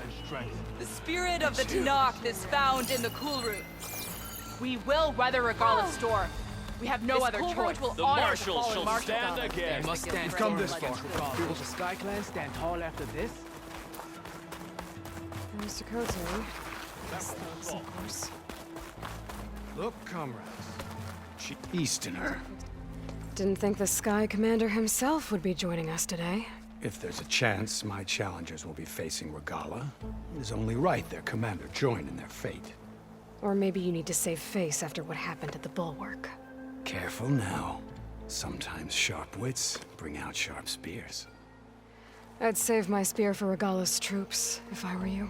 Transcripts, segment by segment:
and strength. The spirit of the Tanakh is found in the cool root. We will weather Regala's storm. We have no other choice. The marshals shall stand again. They must stand We've come firm this against far. Will the Sky Clan stand tall after this? Mr. Kotari. Yes, thanks, of course. Look, comrades. Easterner. Didn't think the Sky Commander himself would be joining us today. If there's a chance my challengers will be facing Regala, it is only right their commander join in their fate. Or maybe you need to save face after what happened at the Bulwark. Careful now. Sometimes sharp wits bring out sharp spears. I'd save my spear for Regala's troops, if I were you.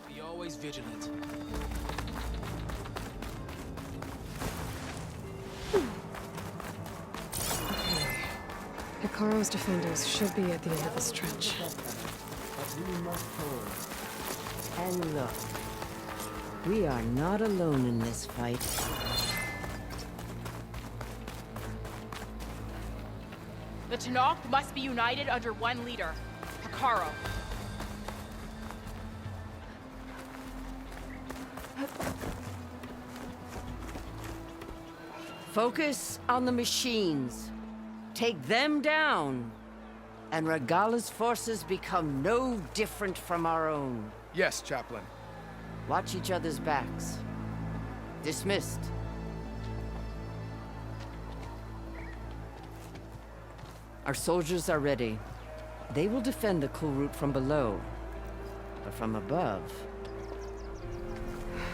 Be always vigilant. Okay. Hikaru's defenders should be at the end of the stretch. But we must hold. And look, we are not alone in this fight. The Tanakh must be united under one leader, Hikaru. Focus on the machines. Take them down. And Regala's forces become no different from our own. Yes, Chaplain. Watch each other's backs. Dismissed. Our soldiers are ready. They will defend the cool route from below. But from above...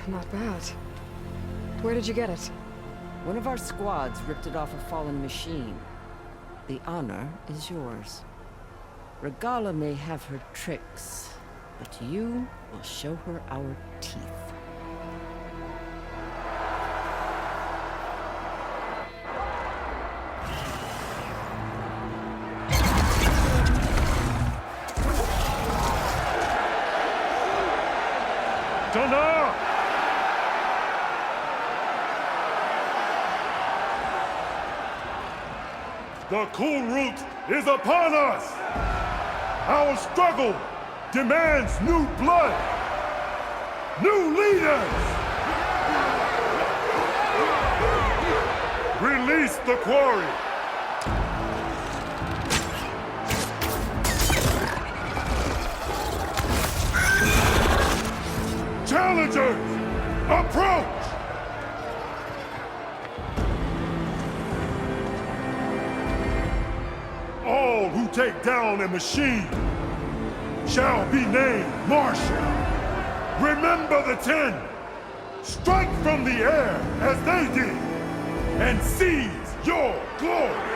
Not bad. Where did you get it? One of our squads ripped it off a fallen machine. The honor is yours. Regala may have her tricks, but you will show her our teeth. Tanakh! The cool route is upon us! Our struggle demands new blood! New leaders! Release the quarry! Challengers, approach! All who take down a machine shall be named Marshal. Remember the 10. Strike from the air as they did, and seize your glory!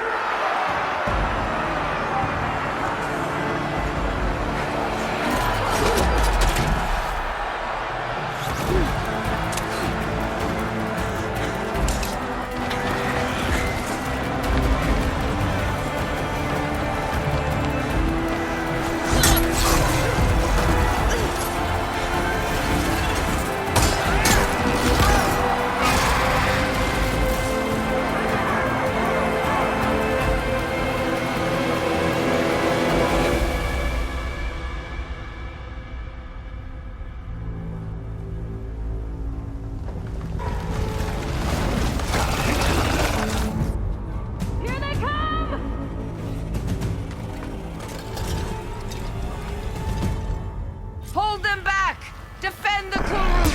Hold them back! Defend the cool route!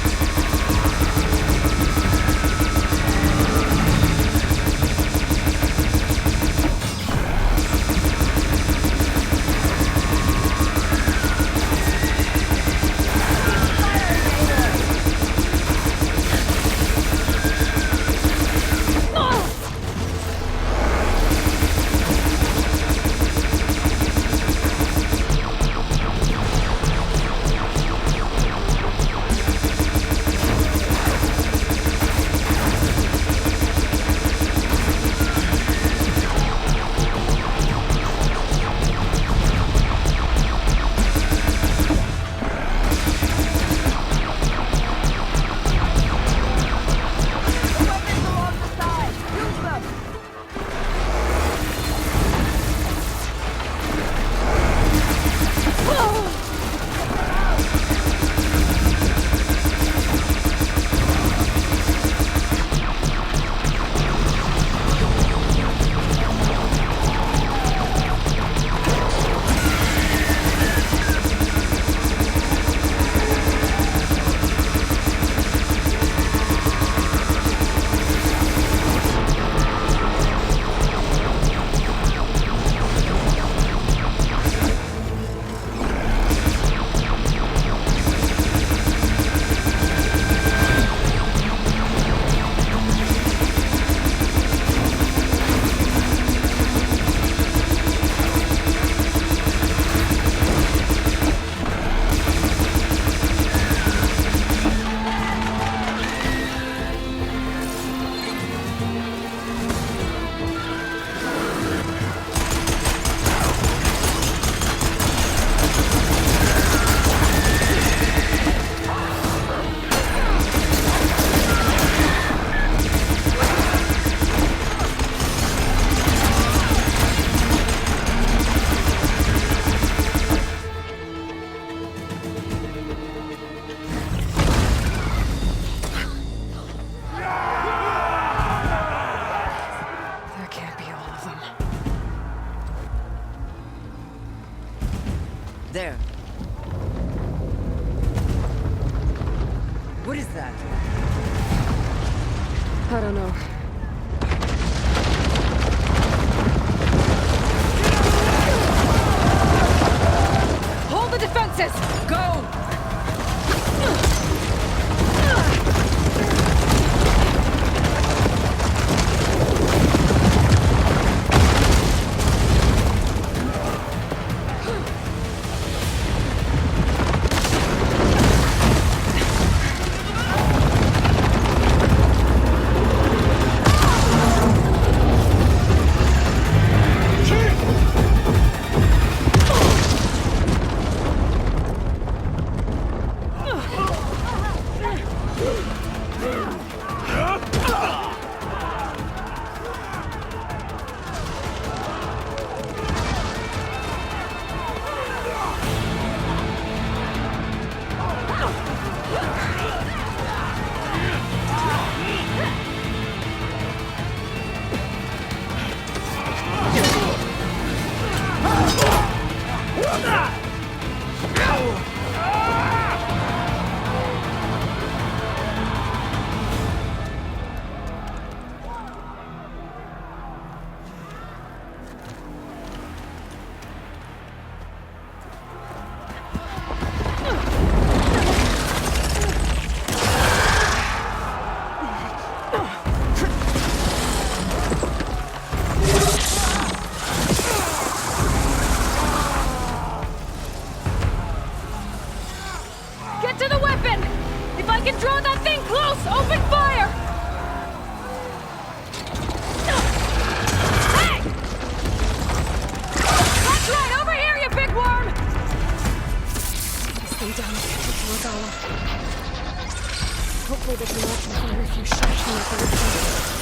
What is that? I don't know. Hold the defenses! Go! Get to the weapon! If I can draw that thing close, open fire! Hey! That's right, over here, you big worm! Stay down and catch up to Regala. Hopefully they can watch me fire a few shots from that third side.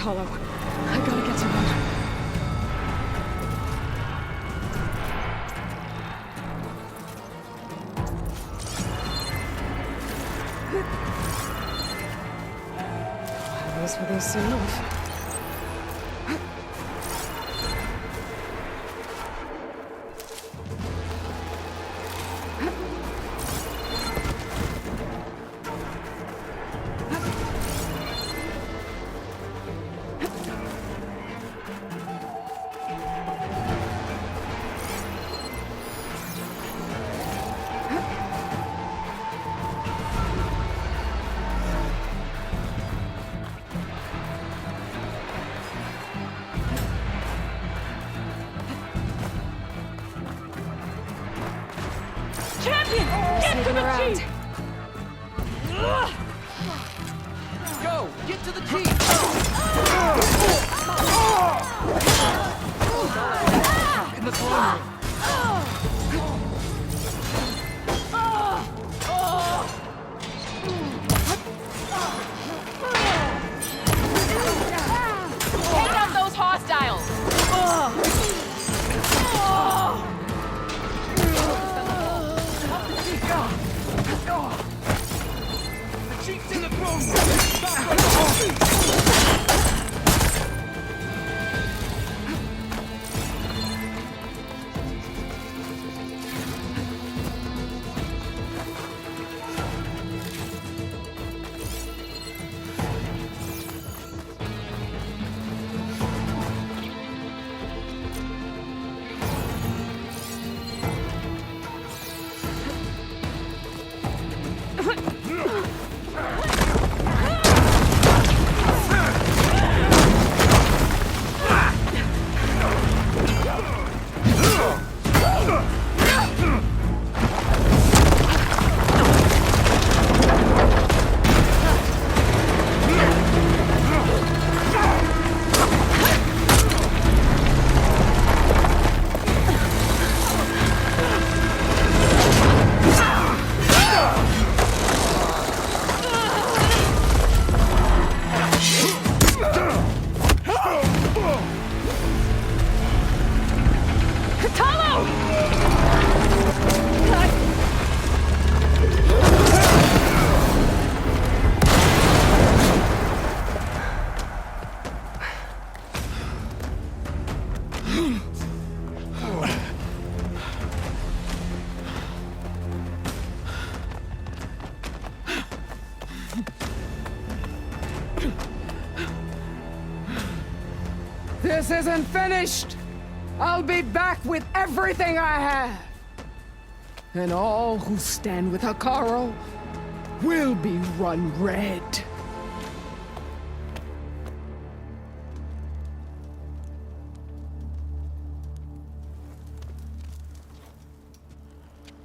I gotta get to them. for this soon enough. Champion! Get to the around. chief! Go! Get to the team! In the corner. Take out those hostiles! The chief's in the throne! This isn't finished! I'll be back with everything I have! And all who stand with Hekarro will be run red.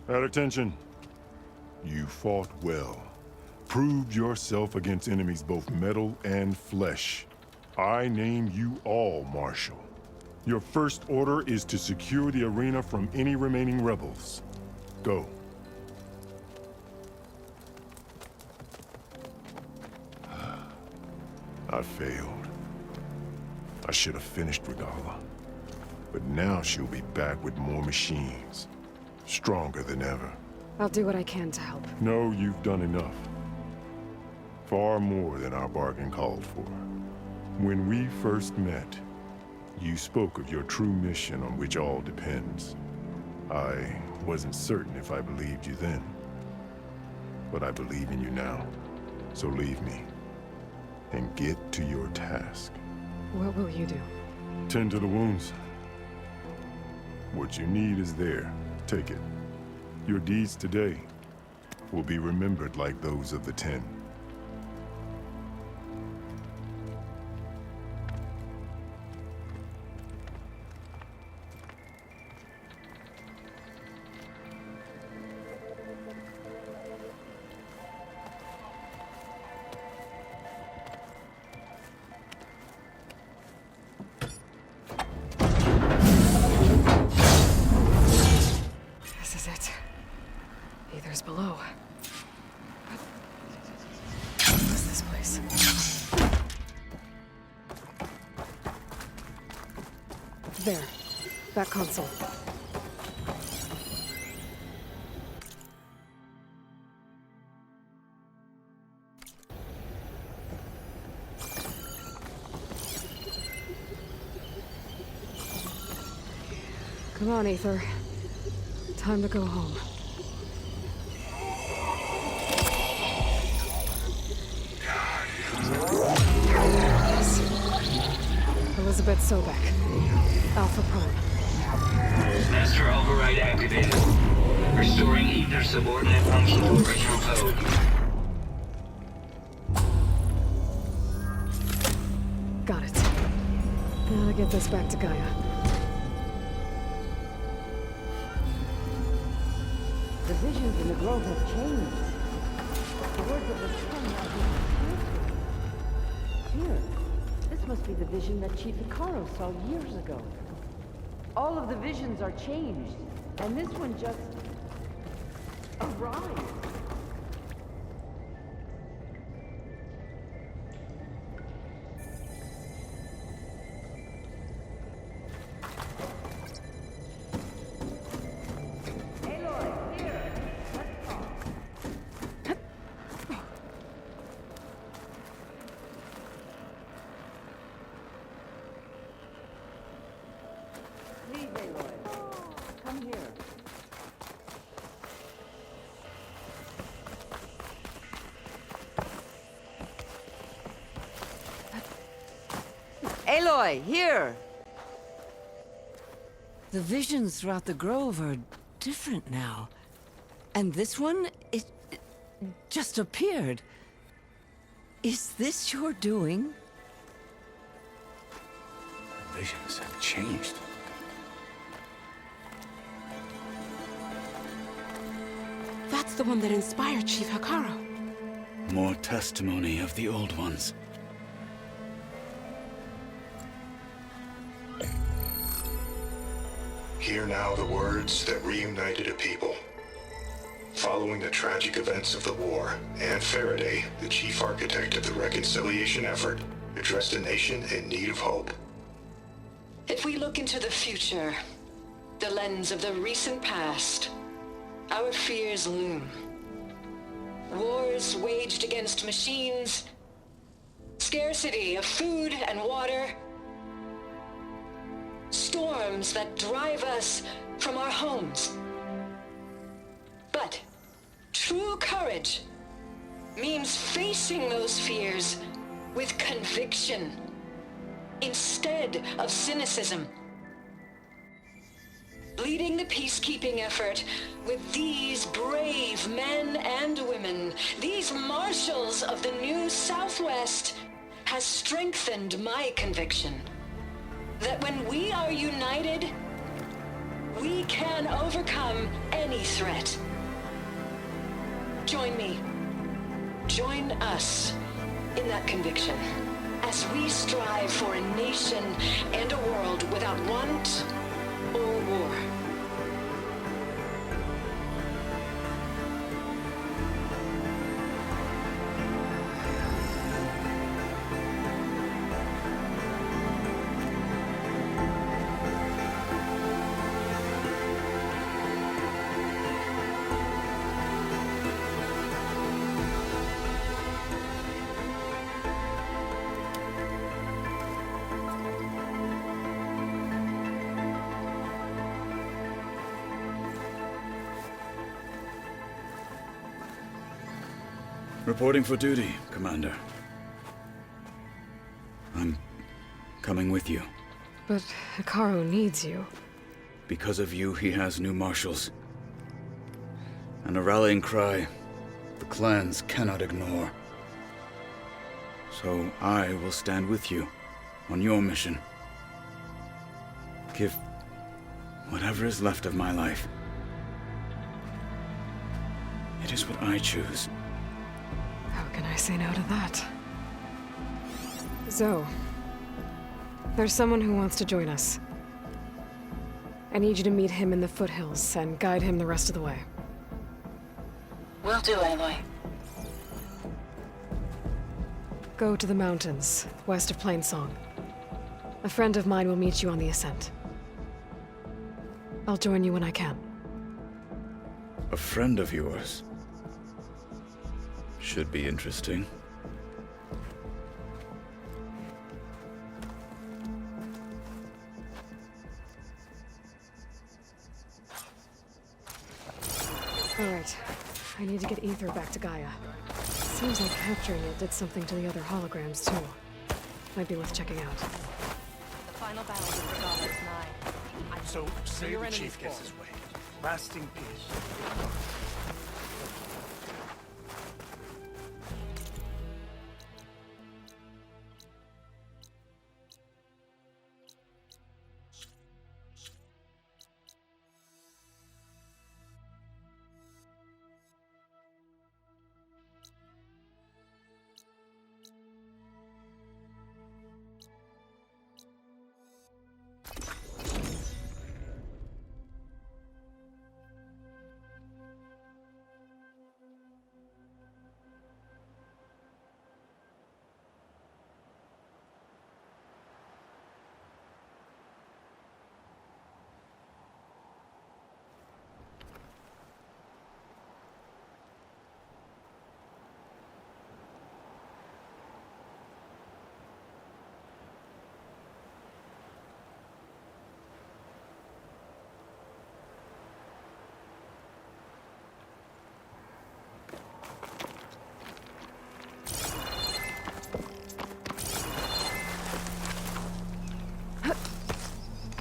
At attention. You fought well. Proved yourself against enemies both metal and flesh. I name you all Marshal. Your first order is to secure the arena from any remaining rebels. Go. I failed. I should have finished Regala. But now she'll be back with more machines. Stronger than ever. I'll do what I can to help. No, you've done enough. Far more than our bargain called for. When we first met, you spoke of your true mission on which all depends. I wasn't certain if I believed you then. But I believe in you now. So leave me. And get to your task. What will you do? Tend to the wounds. What you need is there. Take it. Your deeds today will be remembered like those of the 10. This is it. Aether's below. What's this place? There. That console. Come on, Aether. Time to go home. Elizabeth Sobek. Alpha Prime. Master override activated. Restoring Ether subordinate function to original code. Got it. Gotta get this back to Gaia. The visions in the grove have changed. The words of the Ten have been here. This must be the vision that Chief Hikaru saw years ago. All of the visions are changed, and this one just arrived. Aloy, here. Let's talk. Please, Aloy. Come here. Aloy, here! The visions throughout the grove are different now. And this one, it just appeared. Is this your doing? Visions have changed. That's the one that inspired Chief Hikaru. More testimony of the old ones. Hear now the words that reunited a people. Following the tragic events of the war, Anne Faraday, the chief architect of the reconciliation effort, addressed a nation in need of hope. If we look into the future, the lens of the recent past, our fears loom. Wars waged against machines, scarcity of food and water, storms that drive us from our homes. But true courage means facing those fears with conviction instead of cynicism. Leading the peacekeeping effort with these brave men and women, these marshals of the new Southwest, has strengthened my conviction that when we are united, we can overcome any threat. Join me. Join us in that conviction as we strive for a nation and a world without want or war. Reporting for duty, Commander. I'm coming with you. But Hikaru needs you. Because of you, he has new marshals. And a rallying cry the clans cannot ignore. So I will stand with you on your mission. Give whatever is left of my life. It is what I choose. How can I say no to that? Zoe, there's someone who wants to join us. I need you to meet him in the foothills and guide him the rest of the way. Will do, Aloy. Go to the mountains, west of Plainsong. A friend of mine will meet you on the ascent. I'll join you when I can. A friend of yours? Should be interesting. Alright. I need to get Ether back to Gaia. Seems like capturing it did something to the other holograms, too. Might be worth checking out. The final battle with Regala is nigh. So, say your the enemy's chief gets fault. his way. Lasting peace.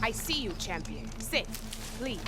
I see you, champion. Sit, please.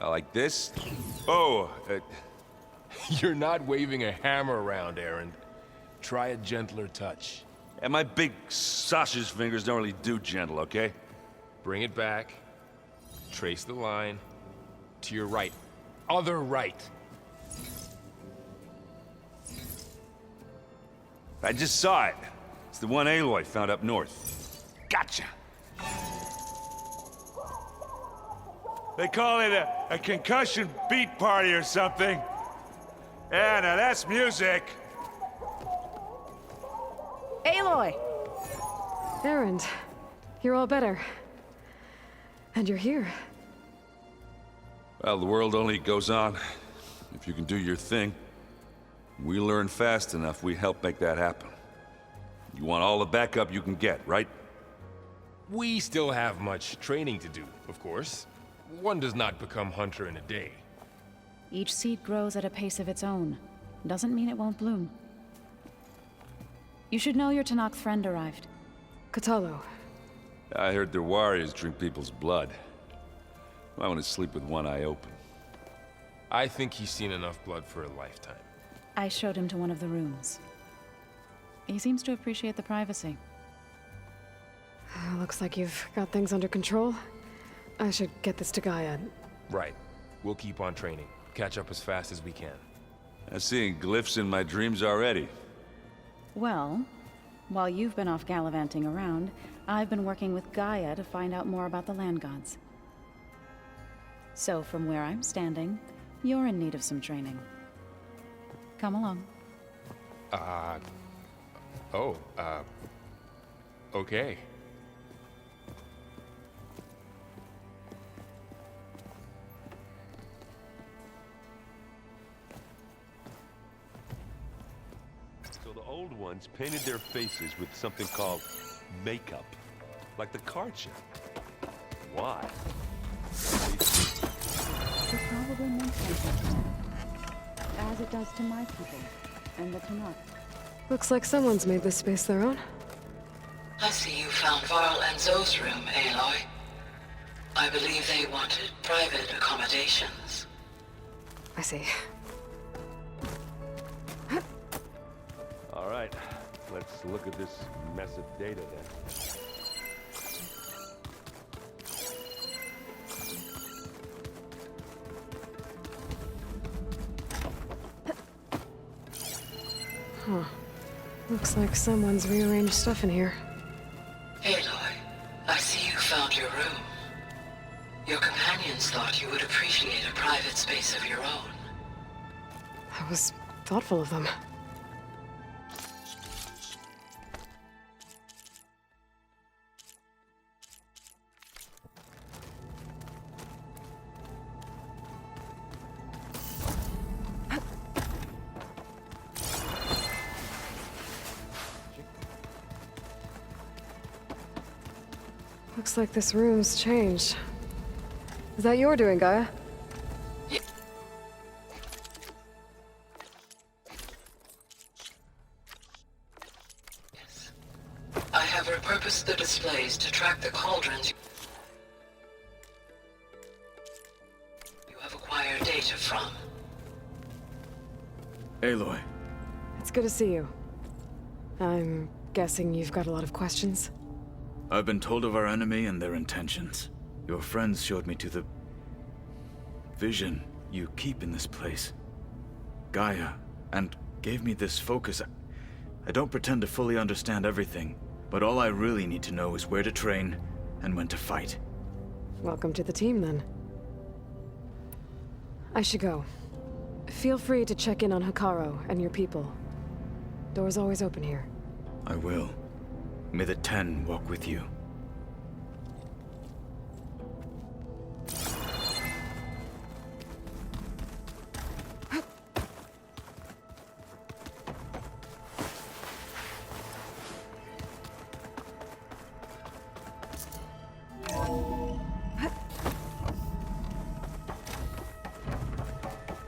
Like this? Oh, you're not waving a hammer around, Aaron. Try a gentler touch. And my big sausage fingers don't really do gentle, okay? Bring it back. Trace the line. To your right. Other right. I just saw it. It's the one Aloy found up north. Gotcha! They call it a concussion beat party or something. Yeah, now that's music. Aloy! Erend, you're all better. And you're here. Well, the world only goes on if you can do your thing. We learn fast enough, we help make that happen. You want all the backup you can get, right? We still have much training to do, of course. One does not become hunter in a day. Each seed grows at a pace of its own. Doesn't mean it won't bloom. You should know your Tanakh friend arrived. Katalo. I heard their warriors drink people's blood. I want to sleep with one eye open. I think he's seen enough blood for a lifetime. I showed him to one of the rooms. He seems to appreciate the privacy. Looks like you've got things under control. I should get this to Gaia. Right. We'll keep on training. Catch up as fast as we can. I'm seeing glyphs in my dreams already. Well, while you've been off gallivanting around, I've been working with Gaia to find out more about the land gods. So from where I'm standing, you're in need of some training. Come along. Okay. ones painted their faces with something called makeup. Like the card show. Why? It probably meant something. As it does to my people, and the Tanakh. Looks like someone's made this space their own. I see you found Varl and Zoe's room, Aloy. I believe they wanted private accommodations. I see. All right, let's look at this mess of data then. Huh. Looks like someone's rearranged stuff in here. Aloy, I see you found your room. Your companions thought you would appreciate a private space of your own. That was thoughtful of them. Looks like this room's changed. Is that your doing, Gaia? Yeah. Yes. I have repurposed the displays to track the cauldrons you have acquired data from. Aloy. It's good to see you. I'm guessing you've got a lot of questions? I've been told of our enemy and their intentions. Your friends showed me to the vision you keep in this place, Gaia, and gave me this focus. I don't pretend to fully understand everything, but all I really need to know is where to train and when to fight. Welcome to the team, then. I should go. Feel free to check in on Hikaru and your people. Door's always open here. I will. May the 10 walk with you.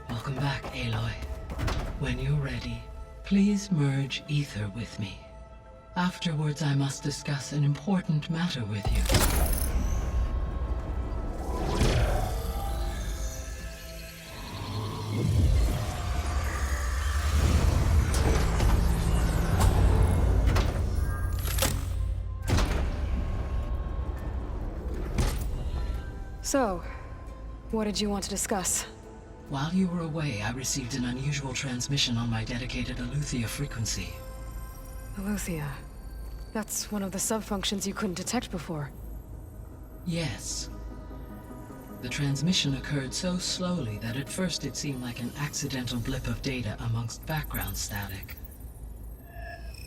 Welcome back, Aloy. When you're ready, please merge ether with me. Afterwards, I must discuss an important matter with you. So, what did you want to discuss? While you were away, I received an unusual transmission on my dedicated Aletheia frequency. Aletheia. That's one of the sub-functions you couldn't detect before. Yes. The transmission occurred so slowly that at first it seemed like an accidental blip of data amongst background static.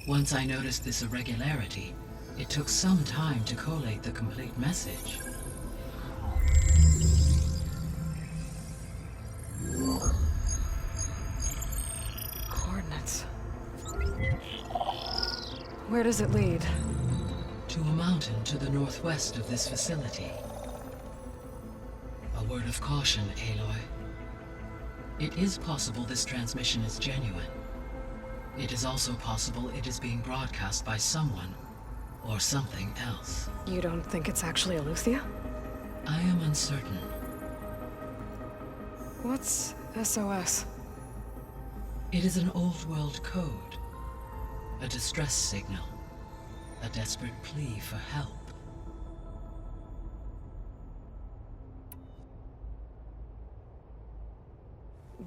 Once I noticed this irregularity, it took some time to collate the complete message. Coordinates. Where does it lead? To a mountain to the northwest of this facility. A word of caution, Aloy. It is possible this transmission is genuine. It is also possible it is being broadcast by someone or something else. You don't think it's actually Aletheia? I am uncertain. What's SOS? It is an old world code. A distress signal. A desperate plea for help.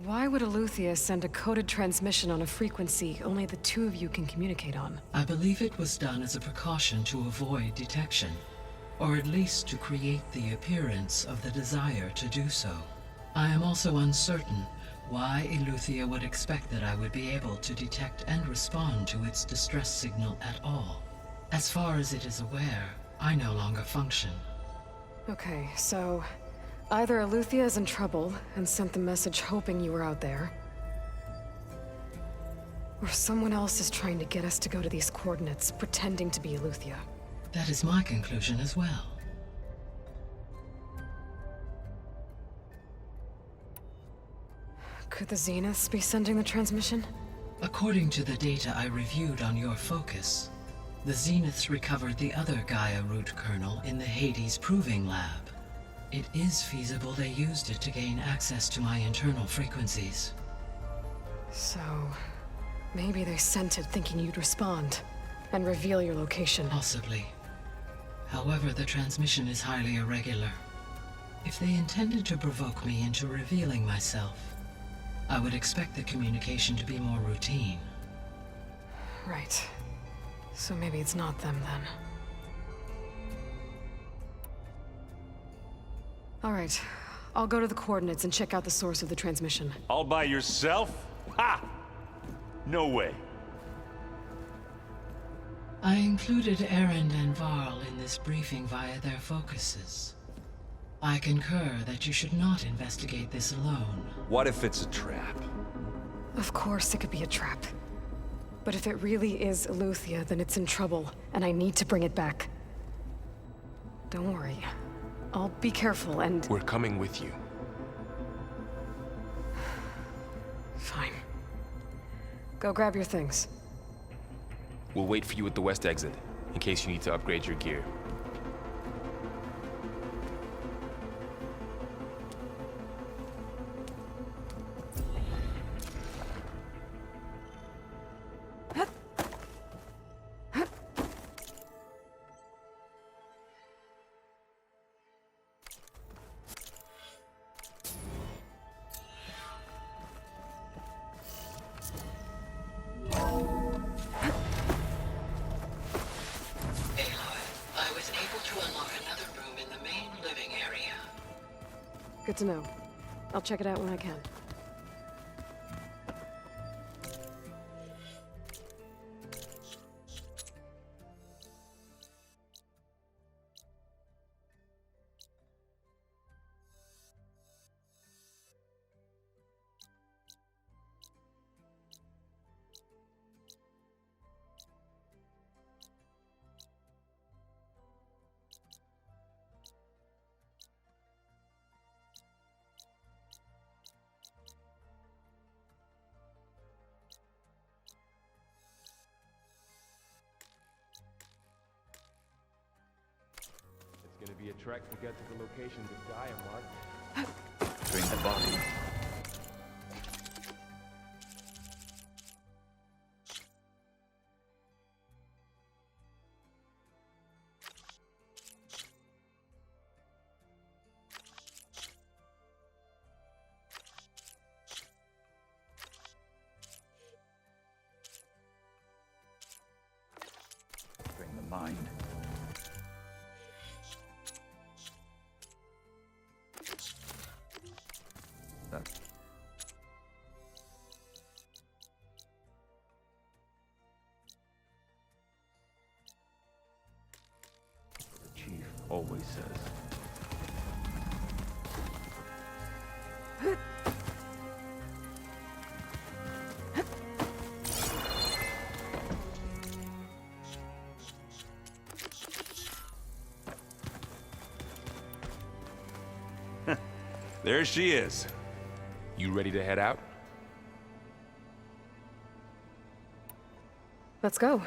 Why would Aletheia send a coded transmission on a frequency only the two of you can communicate on? I believe it was done as a precaution to avoid detection, or at least to create the appearance of the desire to do so. I am also uncertain why Aletheia would expect that I would be able to detect and respond to its distress signal at all. As far as it is aware, I no longer function. Okay, so either Aletheia is in trouble and sent the message hoping you were out there, Or someone else is trying to get us to go to these coordinates, pretending to be Eleuthia. That is my conclusion as well. Could the Zeniths be sending the transmission? According to the data I reviewed on your focus, the Zeniths recovered the other Gaia root kernel in the Hades Proving Lab. It is feasible they used it to gain access to my internal frequencies. So, maybe they sent it thinking you'd respond and reveal your location. Possibly. However, the transmission is highly irregular. If they intended to provoke me into revealing myself, I would expect the communication to be more routine. Right. So maybe it's not them then. All right. I'll go to the coordinates and check out the source of the transmission. All by yourself? Ha! No way. I included Erend and Varl in this briefing via their focuses. I concur that you should not investigate this alone. What if it's a trap? Of course it could be a trap. But if it really is Eleuthia, then it's in trouble, and I need to bring it back. Don't worry. I'll be careful and... We're coming with you. Fine. Go grab your things. We'll wait for you at the west exit, in case you need to upgrade your gear. Good to know. I'll check it out when I can. It's gonna be a trek to get to the locations of Gaia, Mark. Bring the body. Bring the mind. Always says. There she is. You ready to head out? Let's go.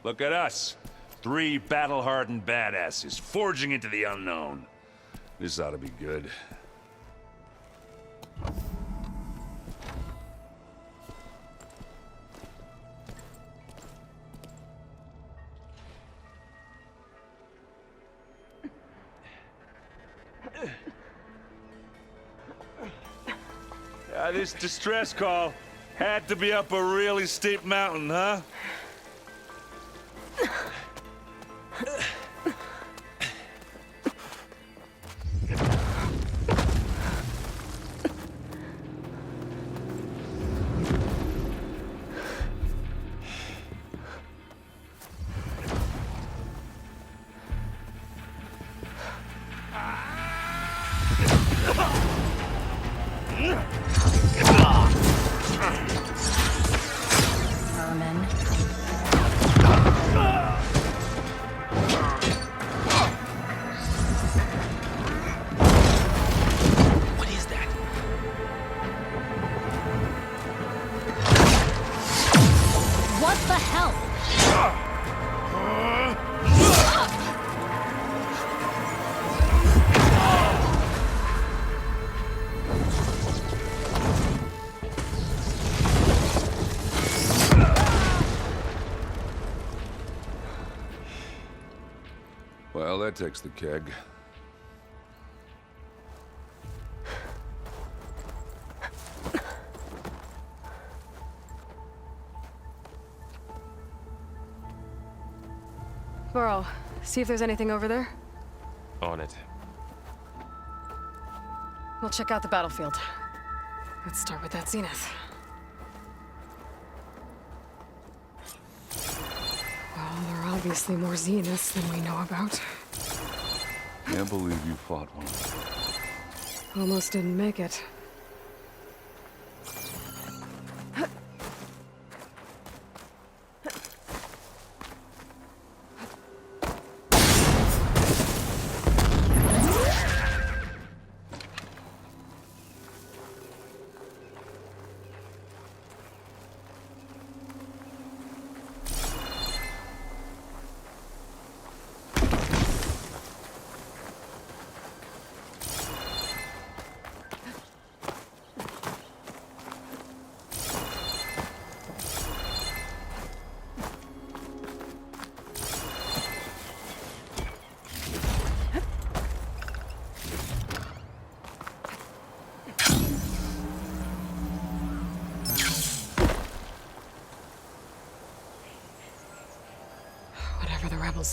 Look at us. 3 battle-hardened badasses forging into the unknown. This ought to be good. This distress call had to be up a really steep mountain, huh? the hell? Well, that takes the keg. Burrow, see if there's anything over there. On it. We'll check out the battlefield. Let's start with that zenith. Well, there are obviously more zeniths than we know about. Can't believe you fought one. Almost didn't make it.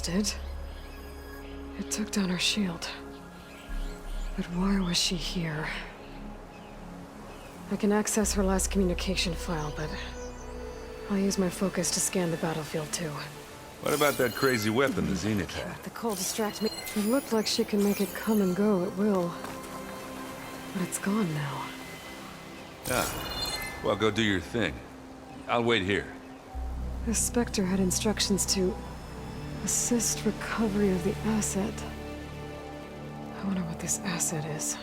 Did. It took down her shield. But why was she here? I can access her last communication file, but I'll use my focus to scan the battlefield too. What about that crazy weapon the Zenith had? The cold distract me. It looked like she can make it come and go at will. But it's gone now. Ah. Well, go do your thing. I'll wait here. The Spectre had instructions to assist recovery of the asset. I wonder what this asset is.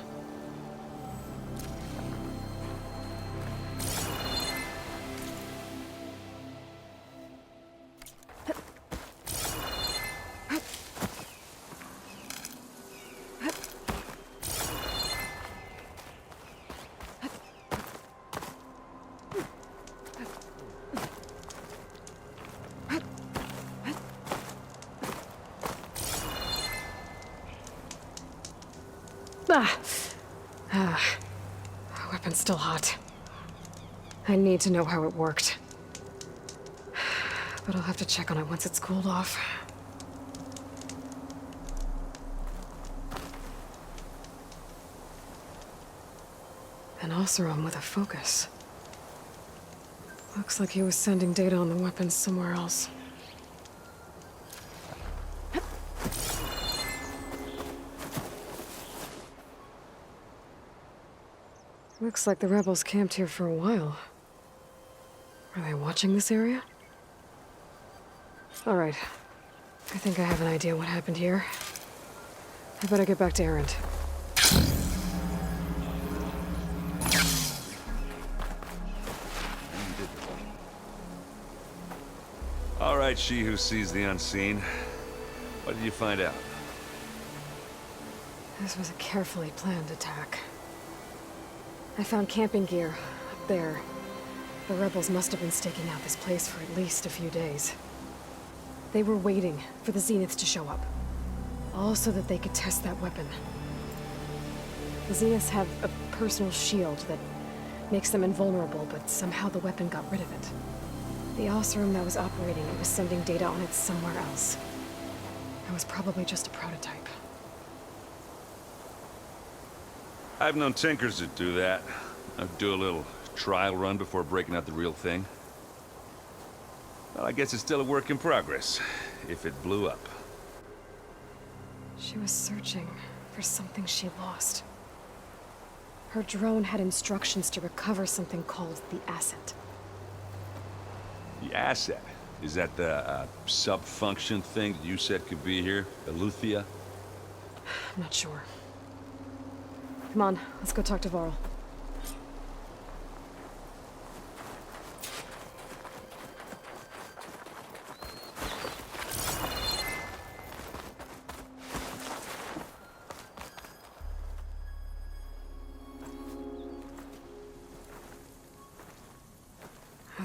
Weapon's still hot. I need to know how it worked. But I'll have to check on it once it's cooled off. An Oseram with a focus. Looks like he was sending data on the weapons somewhere else. Looks like the rebels camped here for a while. Are they watching this area? All right. I think I have an idea what happened here. I better get back to Erend. All right, she who sees the unseen. What did you find out? This was a carefully planned attack. I found camping gear up there. The rebels must have been staking out this place for at least a few days. They were waiting for the Zeniths to show up. All so that they could test that weapon. The Zeniths have a personal shield that makes them invulnerable, but somehow the weapon got rid of it. The Oseram that was operating it was sending data on it somewhere else. It was probably just a prototype. I've known tinkers that do that. I'd do a little trial run before breaking out the real thing. Well, I guess it's still a work in progress, if it blew up. She was searching for something she lost. Her drone had instructions to recover something called the asset. The asset? Is that the sub-function thing that you said could be here? Aloy? I'm not sure. Come on, let's go talk to Varl.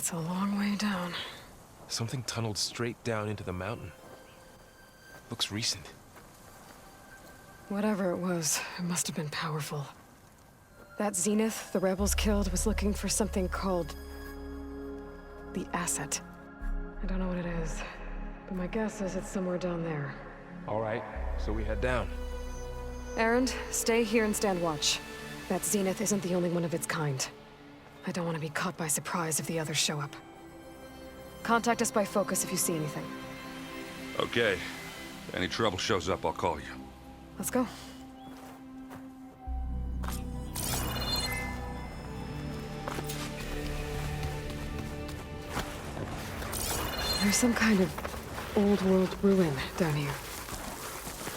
That's a long way down. Something tunneled straight down into the mountain. Looks recent. Whatever it was, it must have been powerful. That Zenith the rebels killed was looking for something called the asset. I don't know what it is, but my guess is it's somewhere down there. All right, so we head down. Erend, stay here and stand watch. That Zenith isn't the only one of its kind. I don't want to be caught by surprise if the others show up. Contact us by focus if you see anything. Okay. If any trouble shows up, I'll call you. Let's go. There's some kind of old-world ruin down here.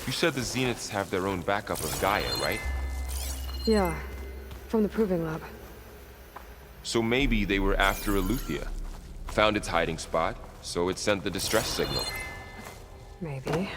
You said the Zeniths have their own backup of Gaia, right? Yeah, from the Proving Lab. So maybe they were after Aletheia. Found its hiding spot, so it sent the distress signal. Maybe.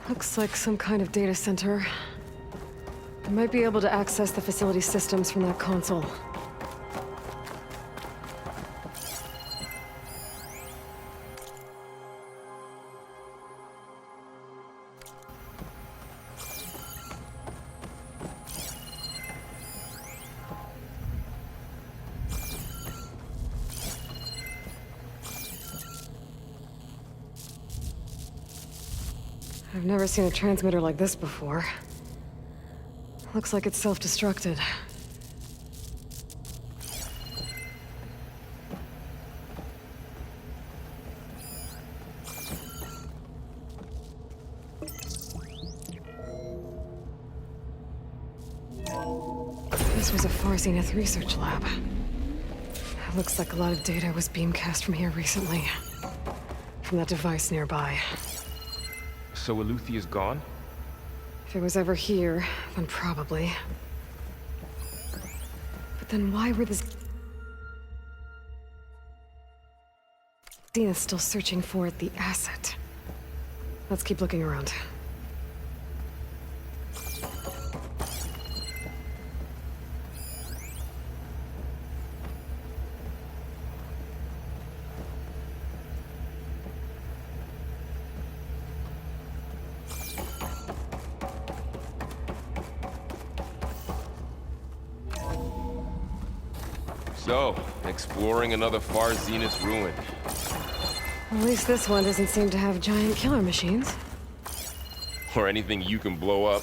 Looks like some kind of data center. I might be able to access the facility systems from that console. I've never seen a transmitter like this before. Looks like it's self-destructed. This was a Far Zenith research lab. Looks like a lot of data was beamcast from here recently. From that device nearby. So Alethea's gone? If it was ever here, then probably. But then why were the Zeniths still searching for the asset? Let's keep looking around. So, exploring another Far Zenith ruin. At least this one doesn't seem to have giant killer machines. Or anything you can blow up.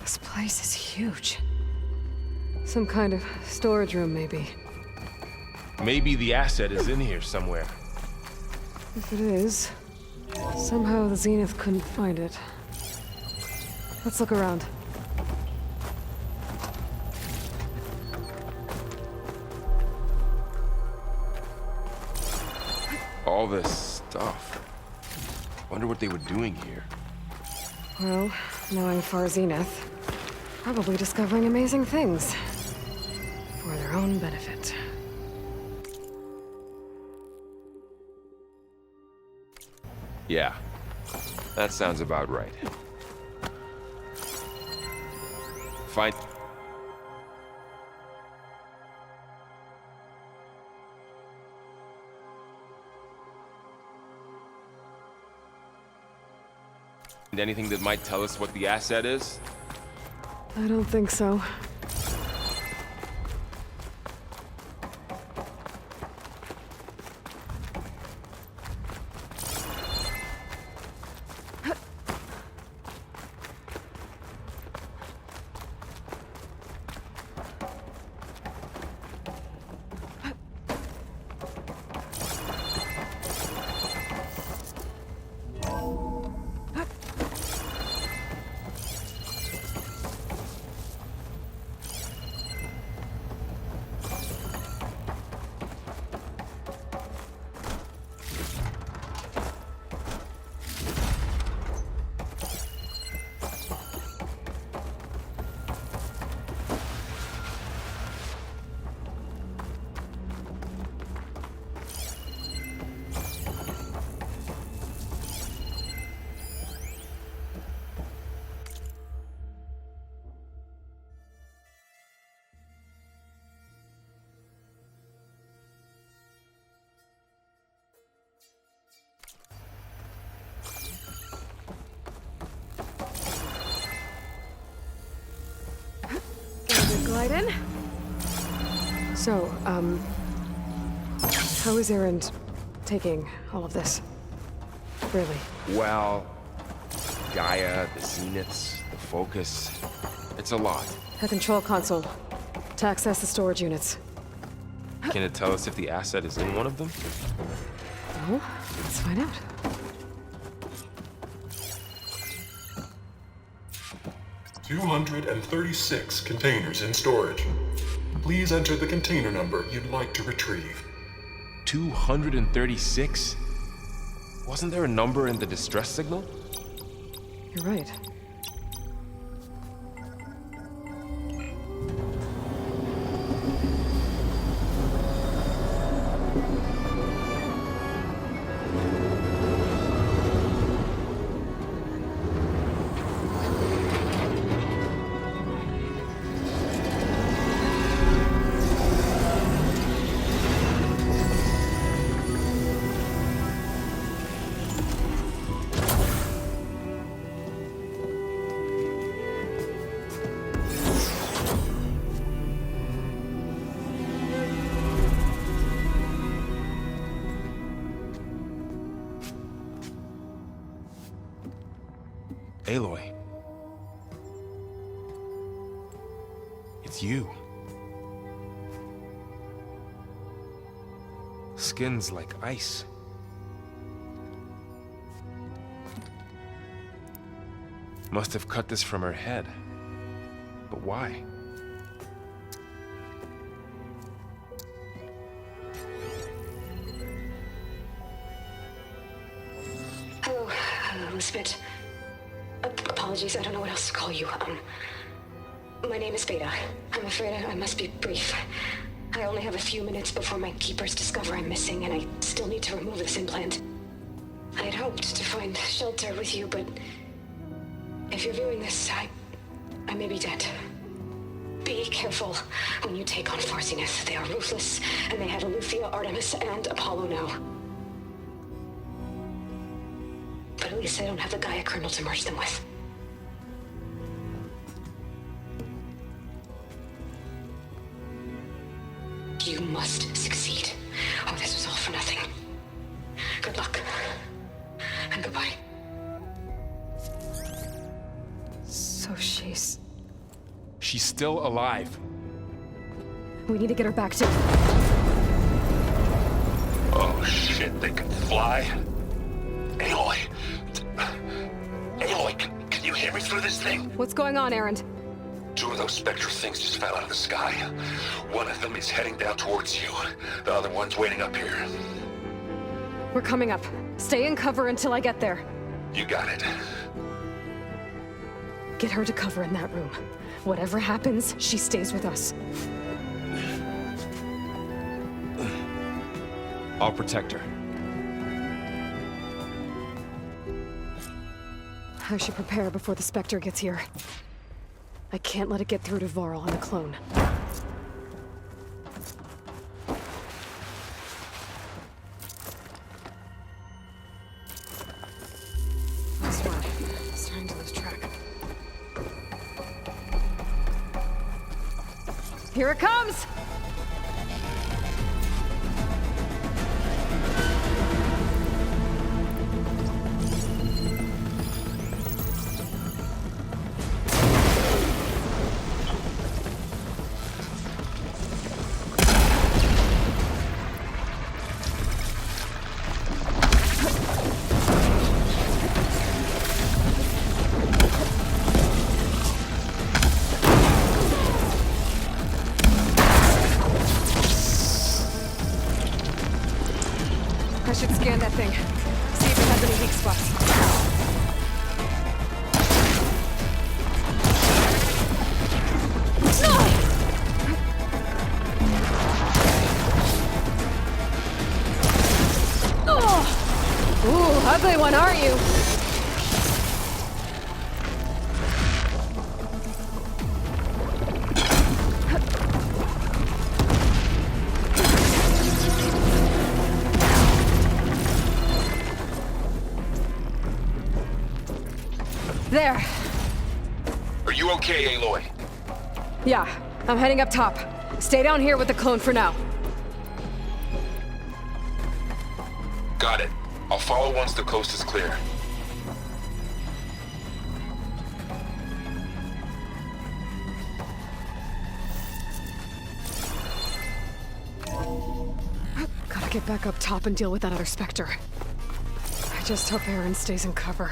This place is huge. Some kind of storage room, maybe. Maybe the asset is in here somewhere. If it is, somehow the Zenith couldn't find it. Let's look around. All this stuff. Wonder what they were doing here. Well, knowing Far Zenith, probably discovering amazing things. For their own benefit. Yeah, that sounds about right. Find... anything that might tell us what the asset is? I don't think so. Glide in. So, how is Erend taking all of this? Really? Well, Gaia, the Zeniths, the Focus. It's a lot. A control console. To access the storage units. Can it tell us if the asset is in one of them? Well, let's find out. $236 containers in storage. Please enter the container number you'd like to retrieve. 236? Wasn't there a number in the distress signal? You're right. Aloy. It's you. Skin's like ice. Must have cut this from her head. But why? Hello, Elizabeth. Apologies, I don't know what else to call you. My name is Beta. I'm afraid I must be brief. I only have a few minutes before my keepers discover I'm missing, and I still need to remove this implant. I had hoped to find shelter with you, but if you're viewing this, I may be dead. Be careful when you take on Far Zenith. They are ruthless, and they have Aletheia, Artemis, and Apollo now. But at least I don't have the Gaia kernel to merge them with. You must succeed. Oh, this was all for nothing. Good luck. And goodbye. So she's... She's still alive. We need to get her back to... Oh shit, they can fly? Aloy! Aloy, can you hear me through this thing? What's going on, Erend? Two of those spectral things just fell out of the sky. One of them is heading down towards you. The other one's waiting up here. We're coming up. Stay in cover until I get there. You got it. Get her to cover in that room. Whatever happens, she stays with us. I'll protect her. I should prepare before the Spectre gets here. I can't let it get through to Varl and the clone. This one. Starting to lose track. Here it comes! I should scan that thing. See if it has any weak spots. Ooh, ugly one, aren't you? There. Are you okay, Aloy? Yeah, I'm heading up top. Stay down here with the clone for now. Got it. I'll follow once the coast is clear. Gotta get back up top and deal with that other Spectre. I just hope Aaron stays in cover.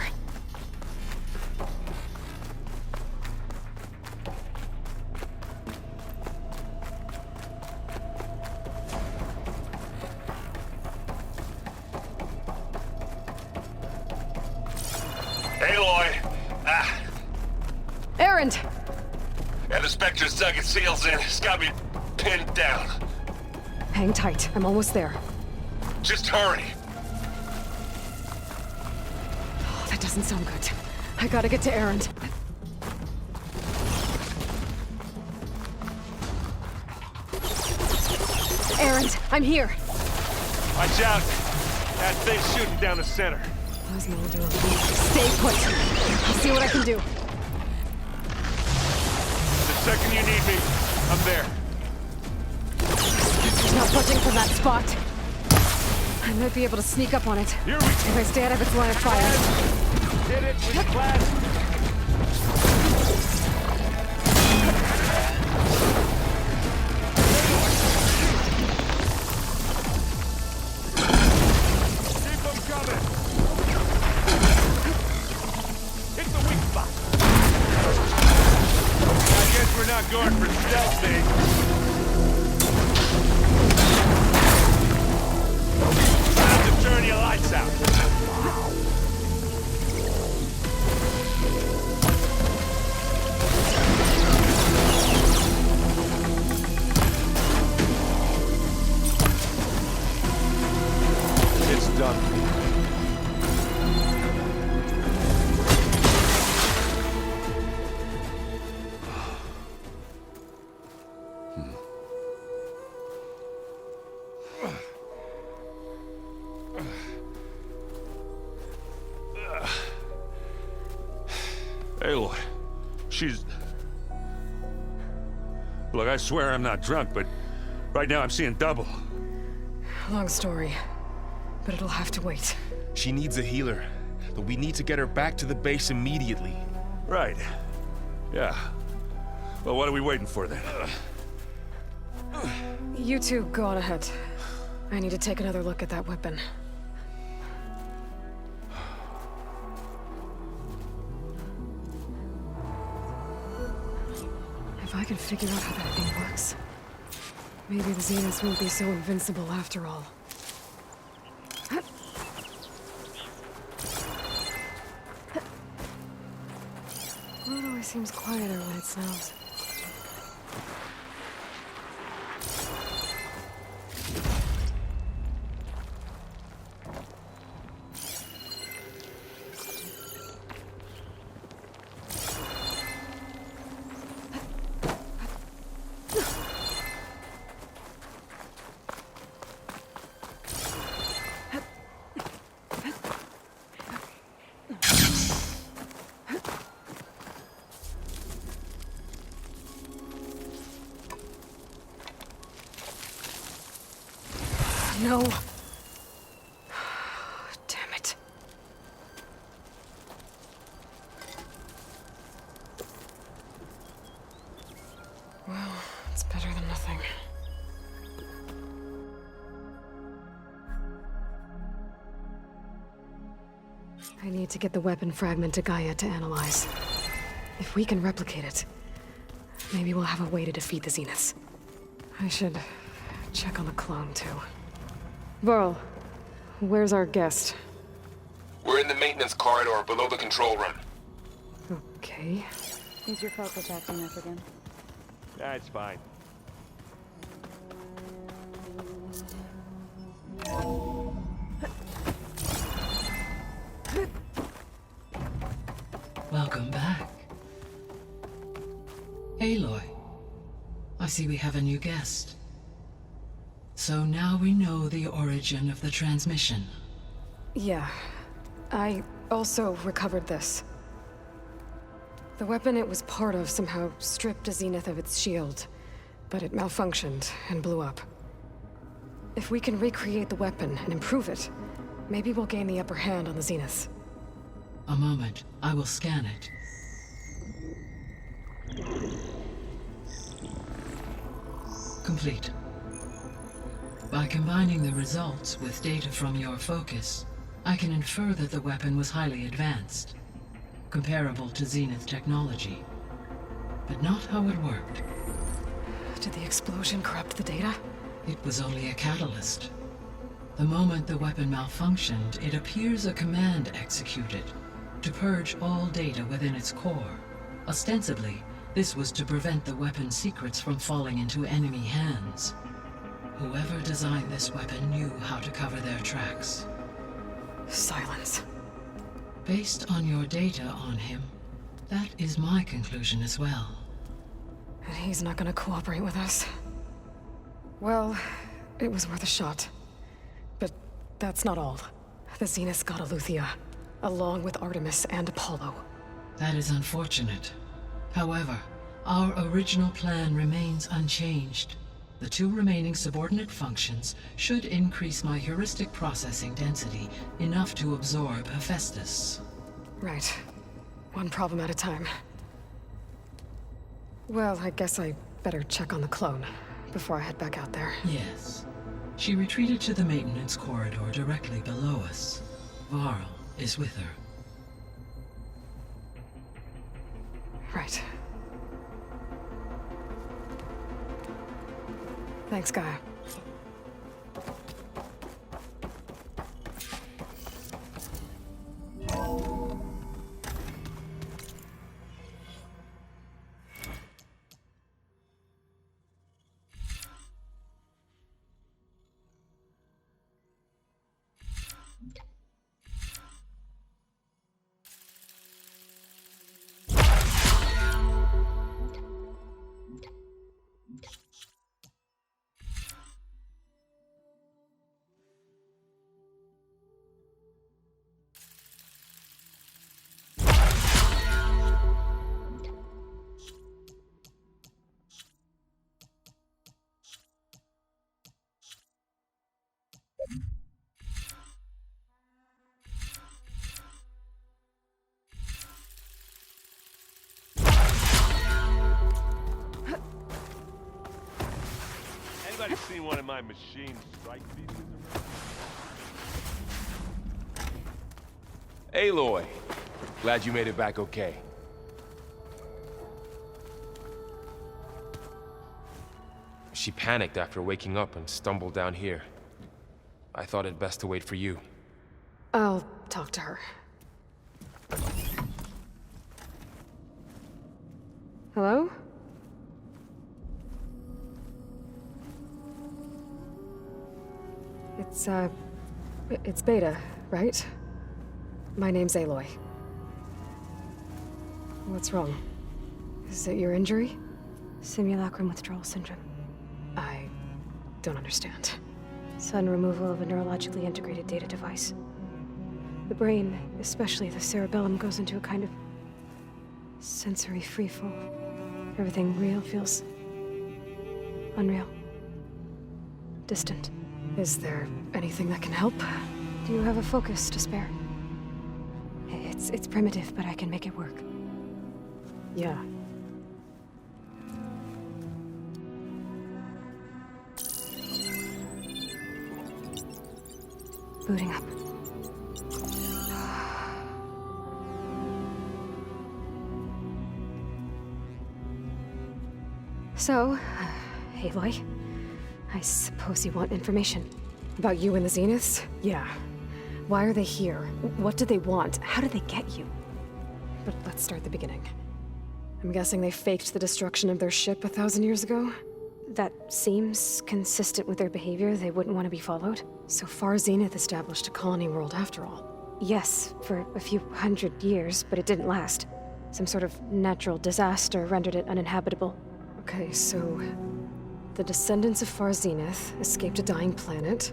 Aloy! Aaron! Yeah, the Spectre's dug its heels in. It's got me pinned down. Hang tight. I'm almost there. Just hurry. Oh, that doesn't sound good. I gotta get to Aaron. Aaron, I'm here. Watch out. That thing's shooting down the center. Plasma will do it. Stay put. I'll see what I can do. The second you need me, I'm there. He's not budging from that spot. I might be able to sneak up on it. Here we go. If I stay out of its line of fire. Hit it with the blast. Keep them coming. Hit the weak spot. I guess we're not going for stealth, turn your lights out. It's done. Aloy, she's... Look, I swear I'm not drunk, but right now I'm seeing double. Long story, but it'll have to wait. She needs a healer, but we need to get her back to the base immediately. Right. Yeah. Well, what are we waiting for then? You two go on ahead. I need to take another look at that weapon. If I can figure out how that thing works, maybe the Zeniths won't be so invincible after all. It always seems quieter when it snows. No. Damn it. Well, it's better than nothing. I need to get the weapon fragment to Gaia to analyze. If we can replicate it, maybe we'll have a way to defeat the Zeniths. I should check on the clone, too. Varl, where's our guest? We're in the maintenance corridor below the control room. Okay. Is your focus acting up again? That's fine. Welcome back. Aloy, I see we have a new guest. So now we know the origin of the transmission. Yeah. I also recovered this. The weapon it was part of somehow stripped a Zenith of its shield, but it malfunctioned and blew up. If we can recreate the weapon and improve it, maybe we'll gain the upper hand on the Zeniths. A moment. I will scan it. Complete. By combining the results with data from your focus, I can infer that the weapon was highly advanced, comparable to Zenith technology. But not how it worked. Did the explosion corrupt the data? It was only a catalyst. The moment the weapon malfunctioned, it appears a command executed to purge all data within its core. Ostensibly, this was to prevent the weapon's secrets from falling into enemy hands. Whoever designed this weapon knew how to cover their tracks. Silence. Based on your data on him, that is my conclusion as well. And he's not gonna cooperate with us. Well, it was worth a shot. But that's not all. The Zeniths got Aletheia, along with Artemis and Apollo. That is unfortunate. However, our original plan remains unchanged. The 2 remaining subordinate functions should increase my heuristic processing density enough to absorb Hephaestus. Right. One problem at a time. Well, I guess I better check on the clone before I head back out there. Yes. She retreated to the maintenance corridor directly below us. Varl is with her. Right. Thanks, Gaia. Anybody seen one of my machines strike pieces around? Aloy, glad you made it back okay. She panicked after waking up and stumbled down here. I thought it best to wait for you. I'll talk to her. Hello? It's Beta, right? My name's Aloy. What's wrong? Is it your injury? Simulacrum withdrawal syndrome. I don't understand. Sudden removal of a neurologically integrated data device. The brain, especially the cerebellum, goes into a kind of sensory freefall. Everything real feels unreal. Distant. Is there anything that can help? Do you have a focus to spare? It's primitive, but I can make it work. Yeah. Booting up. So, Aloy, I suppose you want information. About you and the Zeniths? Yeah. Why are they here? What do they want? How did they get you? But let's start at the beginning. I'm guessing they faked the destruction of their ship 1,000 years ago? That seems consistent with their behavior. They wouldn't want to be followed. So far, Zenith established a colony world after all. Yes, for a few hundred years, but it didn't last. Some sort of natural disaster rendered it uninhabitable. Okay, so the descendants of Far Zenith escaped a dying planet,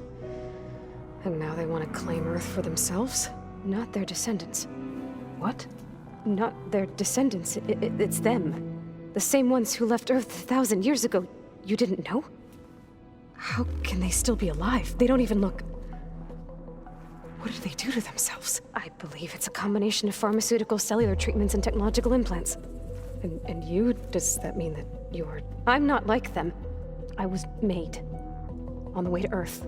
and now they want to claim Earth for themselves? Not their descendants. What? Not their descendants. It's them. The same ones who left Earth 1,000 years ago. You didn't know? How can they still be alive? They don't even look... What did they do to themselves? I believe it's a combination of pharmaceutical, cellular treatments, and technological implants. And you? Does that mean that you're... I'm not like them. I was made. On the way to Earth.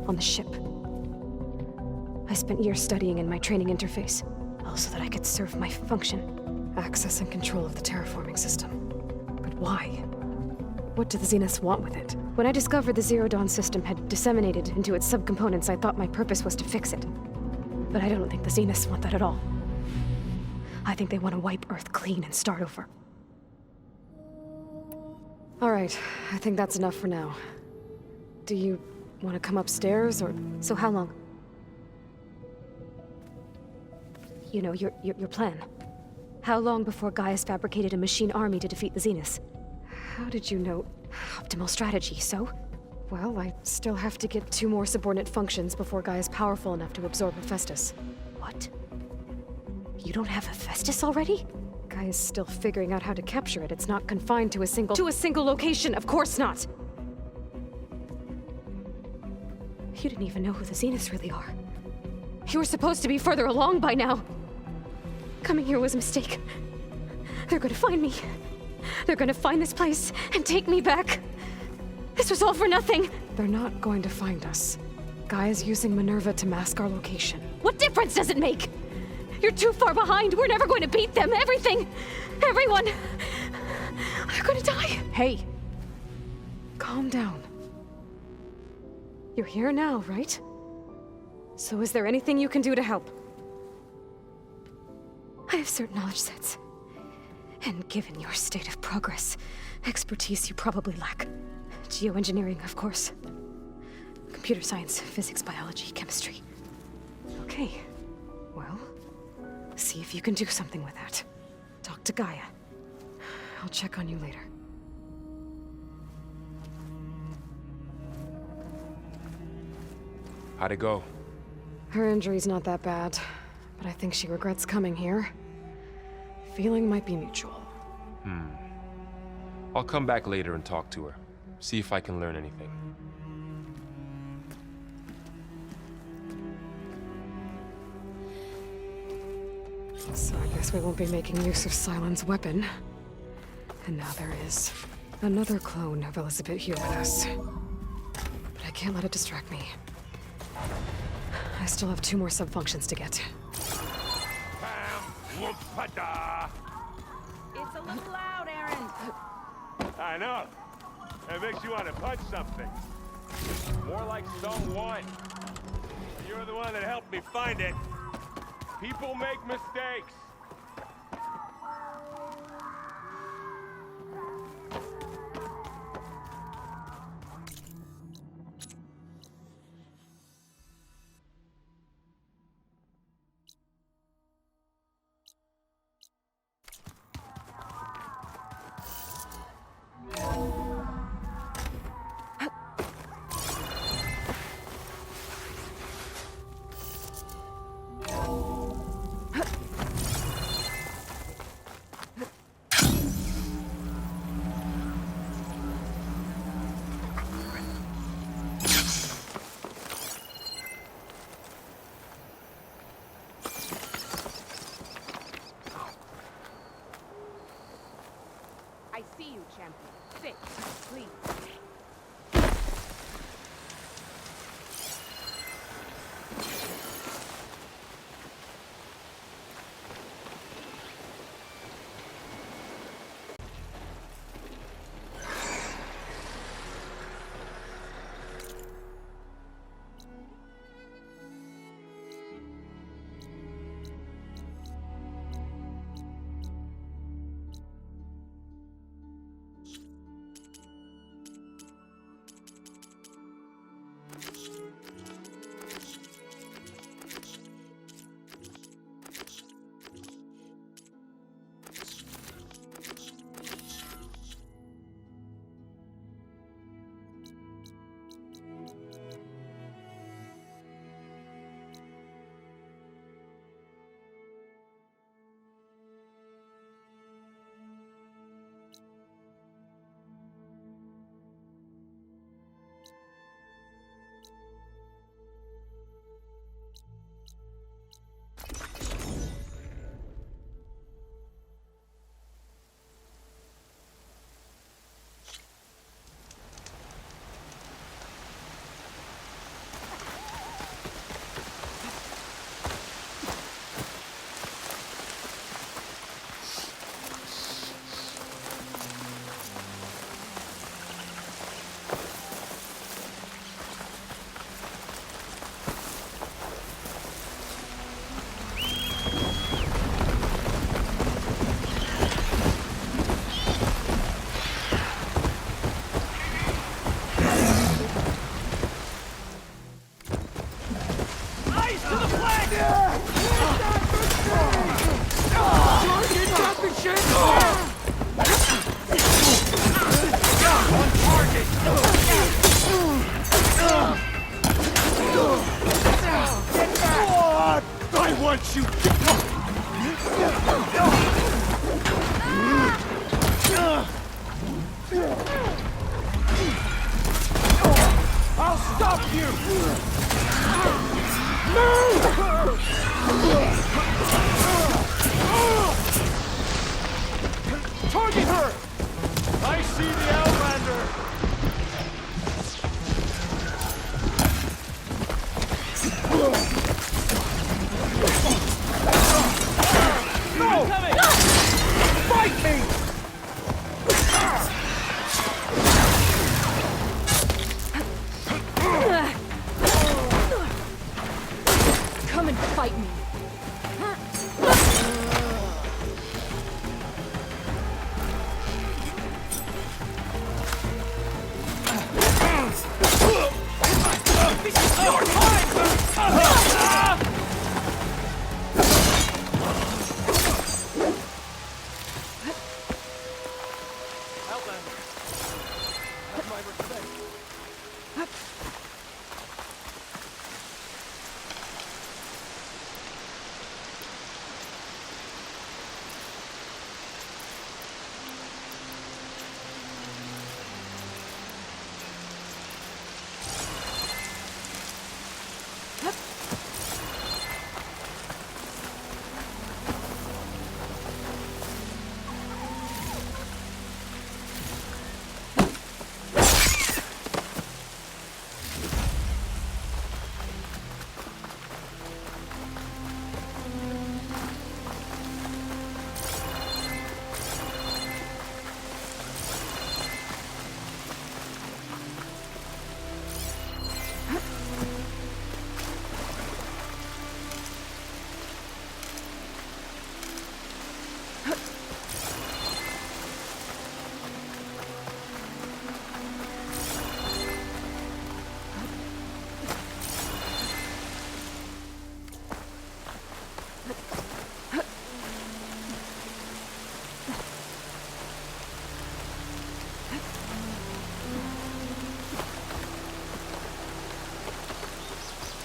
On the ship. I spent years studying in my training interface, all so that I could serve my function. Access and control of the terraforming system. But why? What do the Zeniths want with it? When I discovered the Zero Dawn system had disseminated into its subcomponents, I thought my purpose was to fix it. But I don't think the Zeniths want that at all. I think they want to wipe Earth clean and start over. All right, I think that's enough for now. Do you want to come upstairs, or... So how long? You know, your plan. How long before Gaia's fabricated a machine army to defeat the Zeniths? How did you know? Optimal strategy, so? Well, I still have to get 2 more subordinate functions before Gaia's powerful enough to absorb Hephaestus. What? You don't have Hephaestus already? Gaia's still figuring out how to capture it. It's not confined to a single... To a single location, of course not! You didn't even know who the Zeniths really are. You were supposed to be further along by now. Coming here was a mistake. They're gonna find me. They're gonna find this place and take me back. This was all for nothing. They're not going to find us. Gaia's using Minerva to mask our location. What difference does it make? You're too far behind. We're never going to beat them. Everything, everyone, are gonna die. Hey, calm down. You're here now, right? So is there anything you can do to help? I have certain knowledge sets. And given your state of progress, expertise you probably lack. Geoengineering, of course. Computer science, physics, biology, chemistry. Okay, well, see if you can do something with that. Talk to Gaia. I'll check on you later. How'd it go? Her injury's not that bad, but I think she regrets coming here. Feeling might be mutual. I'll come back later and talk to her. See if I can learn anything. So I guess we won't be making use of Sylens' weapon. And now there is another clone of Elizabeth here with us. But I can't let it distract me. I still have 2 more subfunctions to get. It's a little loud, Aaron. I know. It makes you want to punch something. More like someone. You're the one that helped me find it. People make mistakes. I see you, champion. Sit, please. I want you I'll stop you! Target her! I see the Outlander! No! Fight me! Come and fight me. This is your time! Outlander, have my respect.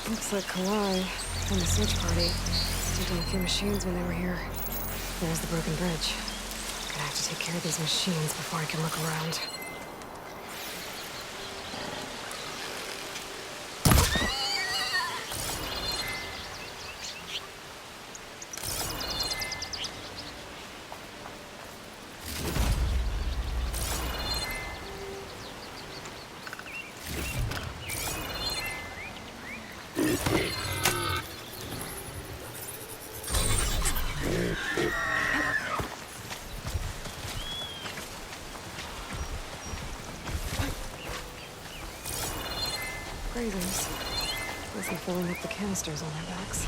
Looks like Kalai and the search party stood on a few machines when they were here. There's the broken bridge. Gonna have to take care of these machines before I can look around. Grazers. Must be filling up the canisters on their backs.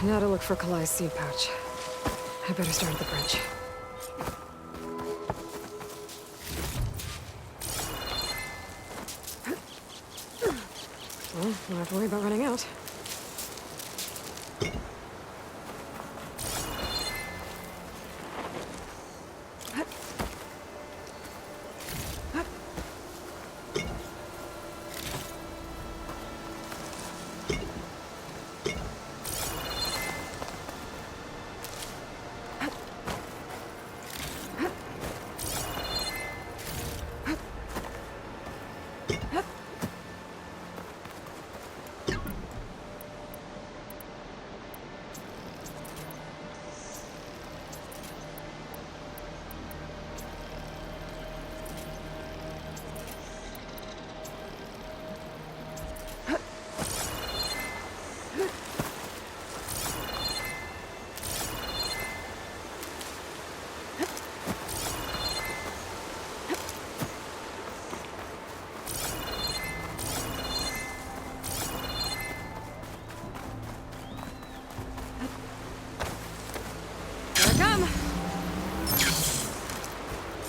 Now to look for Kalai's seed pouch. I better start at the bridge. Well, don't have to worry about running out.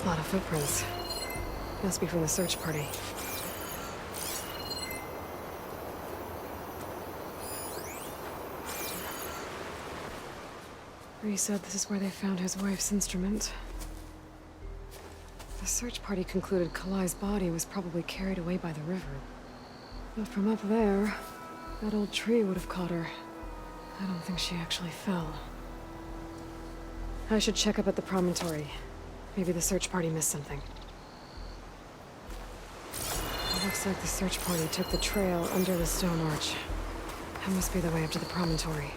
A lot of footprints. Must be from the search party. Rhys said this is where they found his wife's instrument. The search party concluded Kalai's body was probably carried away by the river. But from up there, that old tree would have caught her. I don't think she actually fell. I should check up at the promontory. Maybe the search party missed something. It looks like the search party took the trail under the stone arch. That must be the way up to the promontory.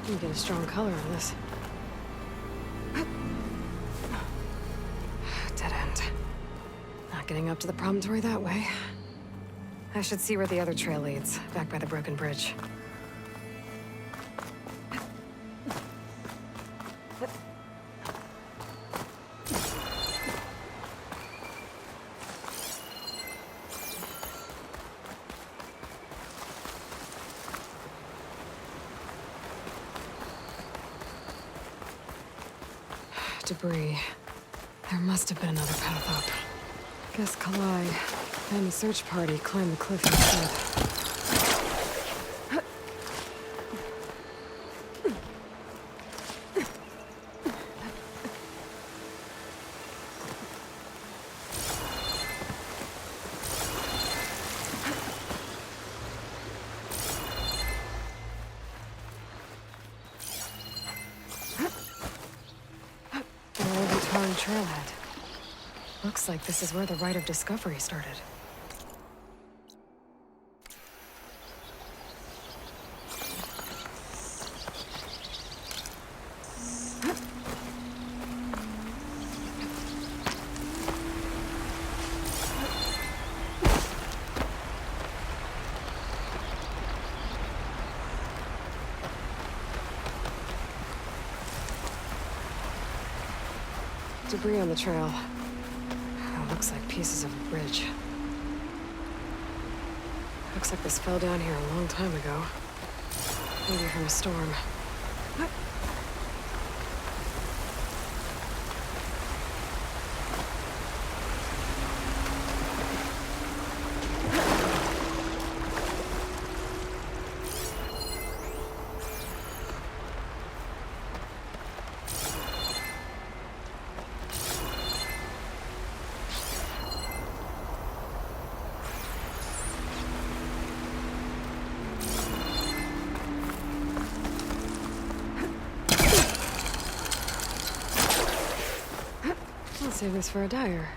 You get a strong color on this. Dead end. Not getting up to the promontory that way. I should see where the other trail leads, back by the broken bridge. Debris. There must have been another path up. Guess Kalai and the search party climbed the cliff instead. Trailhead. Looks like this is where the Rite of Discovery started. Debris on the trail. It looks like pieces of a bridge. Looks like this fell down here a long time ago. Maybe from a storm. I'll save this for a dyer.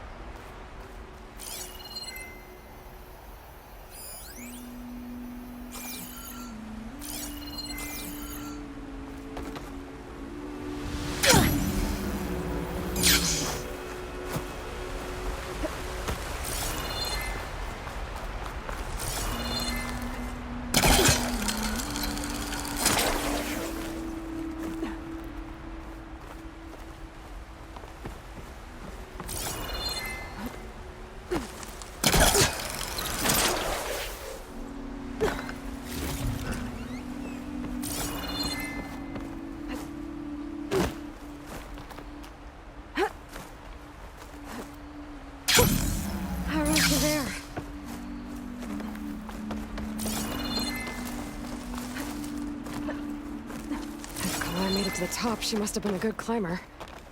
To the top, she must have been a good climber.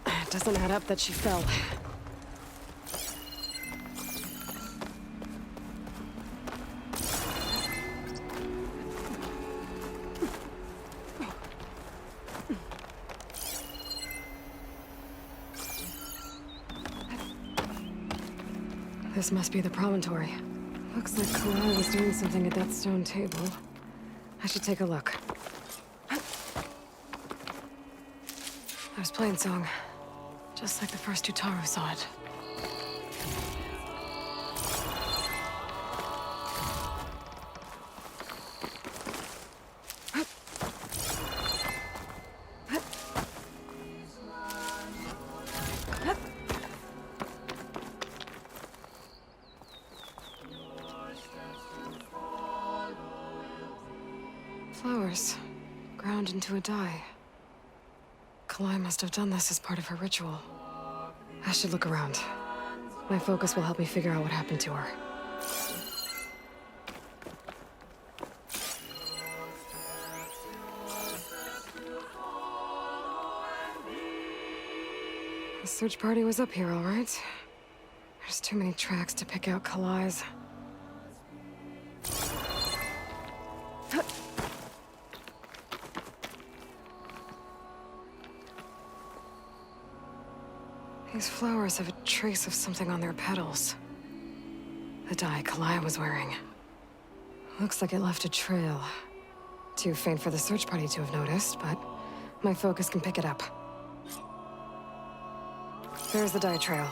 It doesn't add up that she fell. This must be the promontory. Looks like Kalai was doing something at that stone table. I should take a look. I was playing song, just like the first Utaru saw it. Flowers, ground into a dye. Kalai must have done this as part of her ritual. I should look around. My focus will help me figure out what happened to her. The search party was up here, all right. There's too many tracks to pick out Kalai's. These flowers have a trace of something on their petals. The dye Kalai was wearing. Looks like it left a trail. Too faint for the search party to have noticed, but my focus can pick it up. There's the dye trail.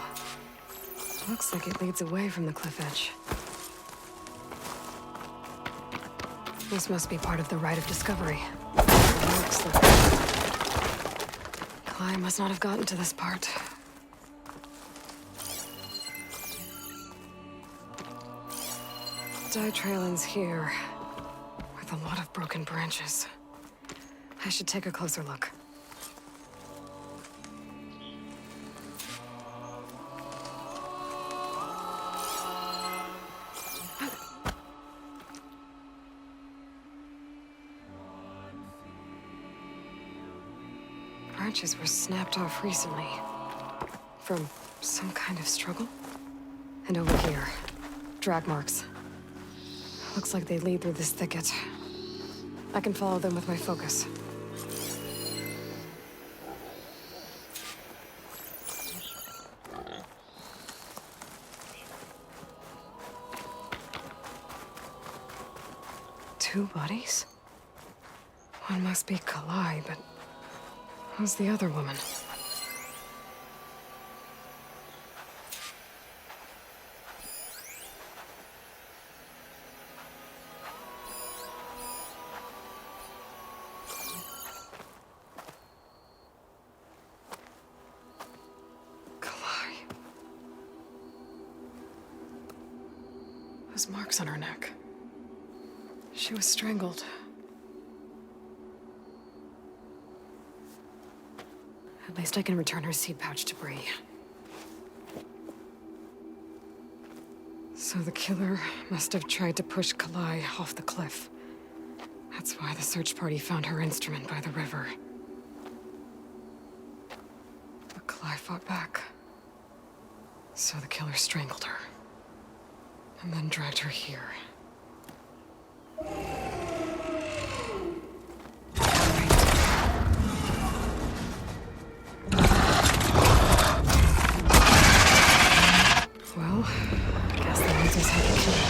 Looks like it leads away from the cliff edge. This must be part of the rite of discovery. Looks like Kalai must not have gotten to this part. Dye trail ends here, with a lot of broken branches. I should take a closer look. Branches were snapped off recently. From some kind of struggle. And over here, drag marks. Looks like they lead through this thicket. I can follow them with my focus. Two bodies? One must be Kalai, but who's the other woman? Those marks on her neck. She was strangled. At least I can return her seed pouch debris. So the killer must have tried to push Kalai off the cliff. That's why the search party found her instrument by the river. But Kalai fought back. So the killer strangled her. And then dragged her here. Well, I guess that answers how to kill her.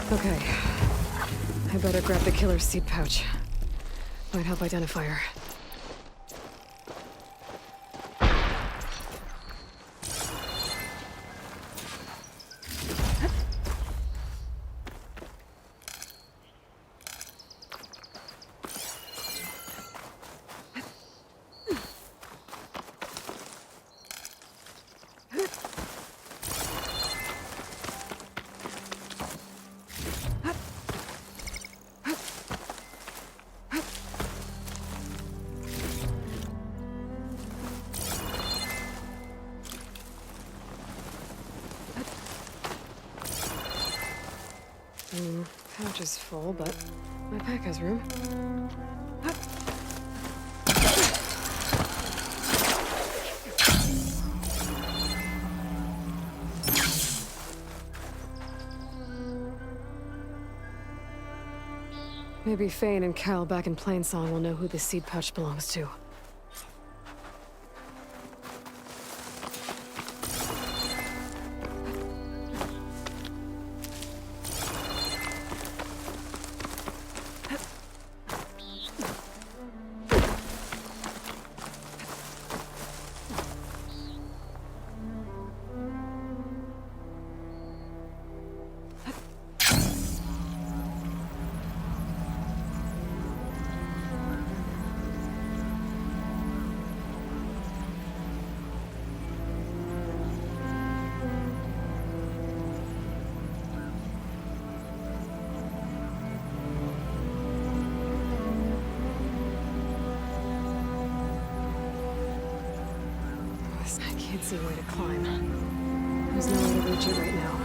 Okay. I better grab the killer's seed pouch. Might help identify her. Pouch is full, but my pack has room. Maybe Fane and Cal back in Plainsong will know who this seed pouch belongs to. I can't see where to climb. There's no way to reach it right now.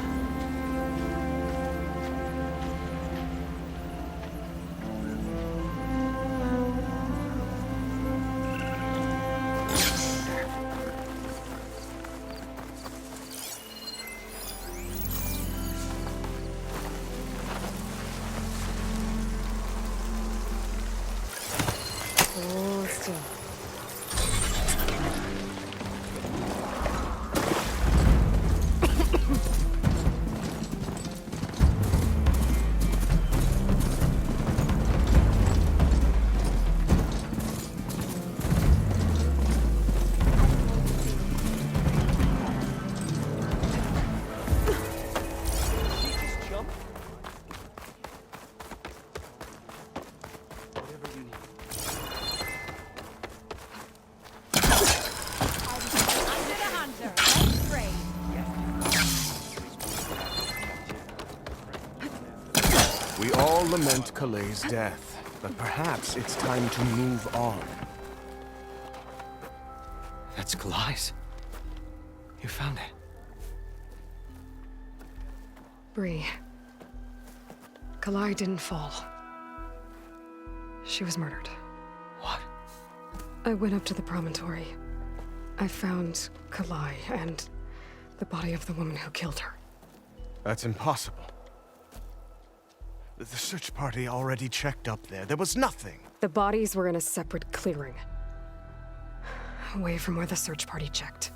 Hold still. lament Kalei's death, but perhaps it's time to move on. That's Kalei's. You found it. Bree. Kalai didn't fall. She was murdered. What? I went up to the promontory. I found Kalai and the body of the woman who killed her. That's impossible. The search party already checked up there. There was nothing. The bodies were in a separate clearing. Away from where the search party checked.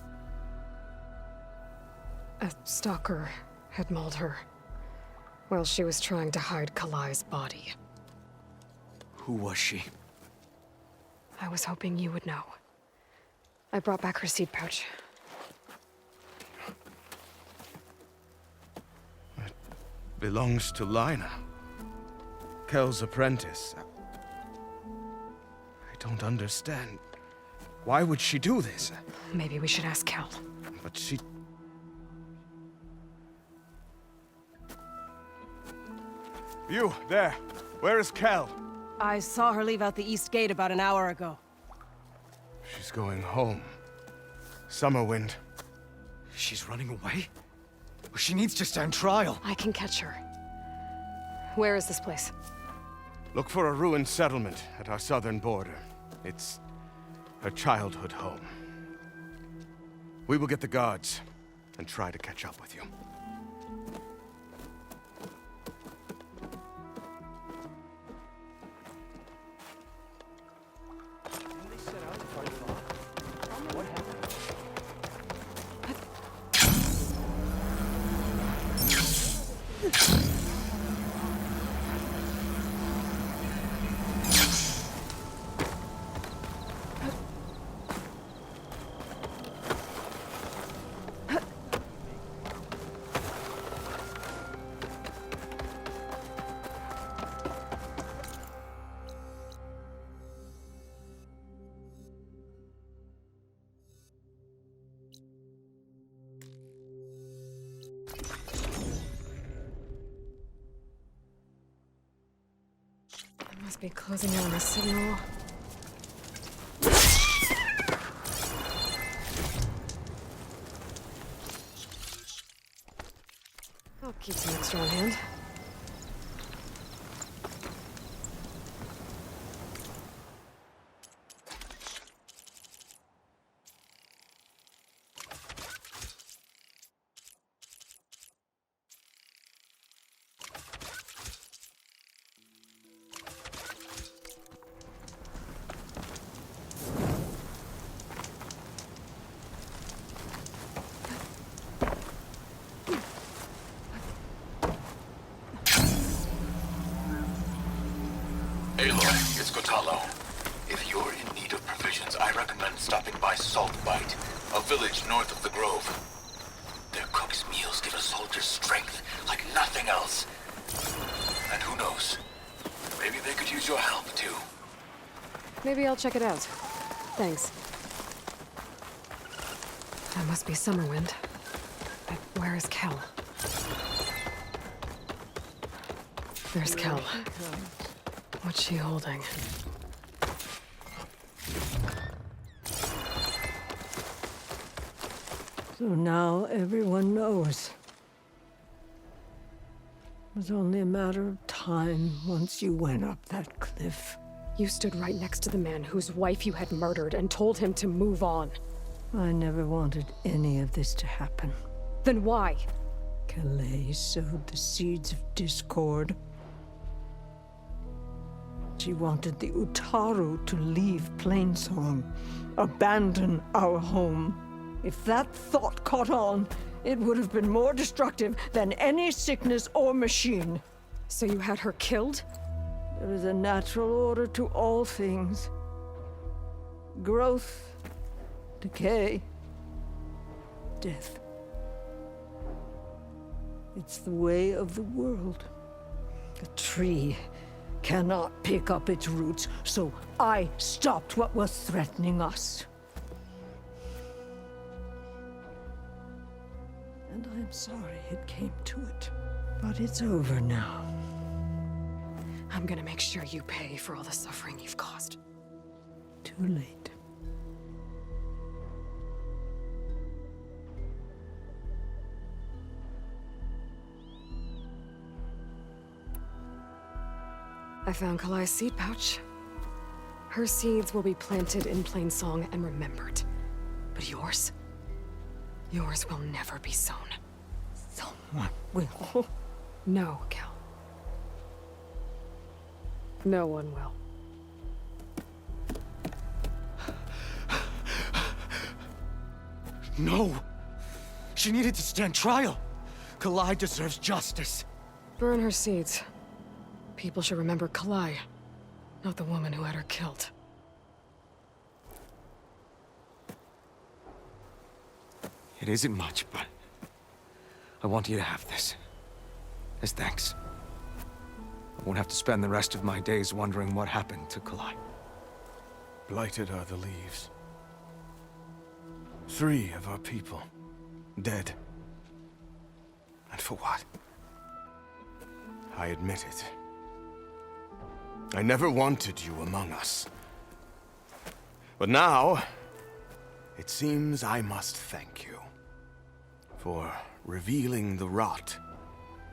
A stalker had mauled her while she was trying to hide Kalai's body. Who was she? I was hoping you would know. I brought back her seed pouch. It belongs to Lina. Kel's apprentice. I don't understand. Why would she do this? Maybe we should ask Kel. But she... You, there. Where is Kel? I saw her leave out the east gate about an hour ago. She's going home. Summerwind. She's running away? She needs to stand trial. I can catch her. Where is this place? Look for a ruined settlement at our southern border. It's her childhood home. We will get the guards and try to catch up with you. Must be closing in on the signal. I'll keep some extra on hand. Aloy, it's Gotalo. If you're in need of provisions, I recommend stopping by Saltbite, a village north of the Grove. Their cook's meals give a soldier strength like nothing else. And who knows, maybe they could use your help, too. Maybe I'll check it out. Thanks. That must be Summerwind. But where is Kel? There's Kel. What's she holding? So now everyone knows. It was only a matter of time once you went up that cliff. You stood right next to the man whose wife you had murdered and told him to move on. I never wanted any of this to happen. Then why? Kalei sowed the seeds of discord. She wanted the Utaru to leave Plainsong, abandon our home. If that thought caught on, it would have been more destructive than any sickness or machine. So you had her killed? There is a natural order to all things. Growth, decay, death. It's the way of the world. A tree cannot pick up its roots, so I stopped what was threatening us. And I'm sorry it came to it. But it's over now. I'm gonna make sure you pay for all the suffering you've caused. Too late. I found Kalai's seed pouch. Her seeds will be planted in Plainsong and remembered. But yours? Yours will never be sown. Someone will. No, Cal. No one will. No! She needed to stand trial! Kalai deserves justice. Burn her seeds. People should remember Kalai, not the woman who had her killed. It isn't much, but I want you to have this. As thanks. I won't have to spend the rest of my days wondering what happened to Kalai. Blighted are the leaves. 3 of our people, dead. And for what? I admit it. I never wanted you among us. But now, it seems I must thank you for revealing the rot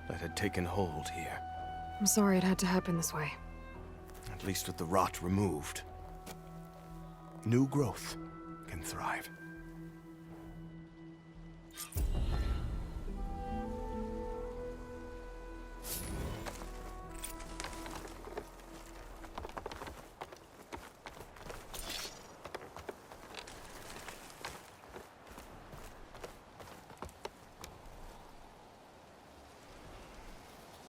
that had taken hold here. I'm sorry it had to happen this way. At least with the rot removed, new growth can thrive.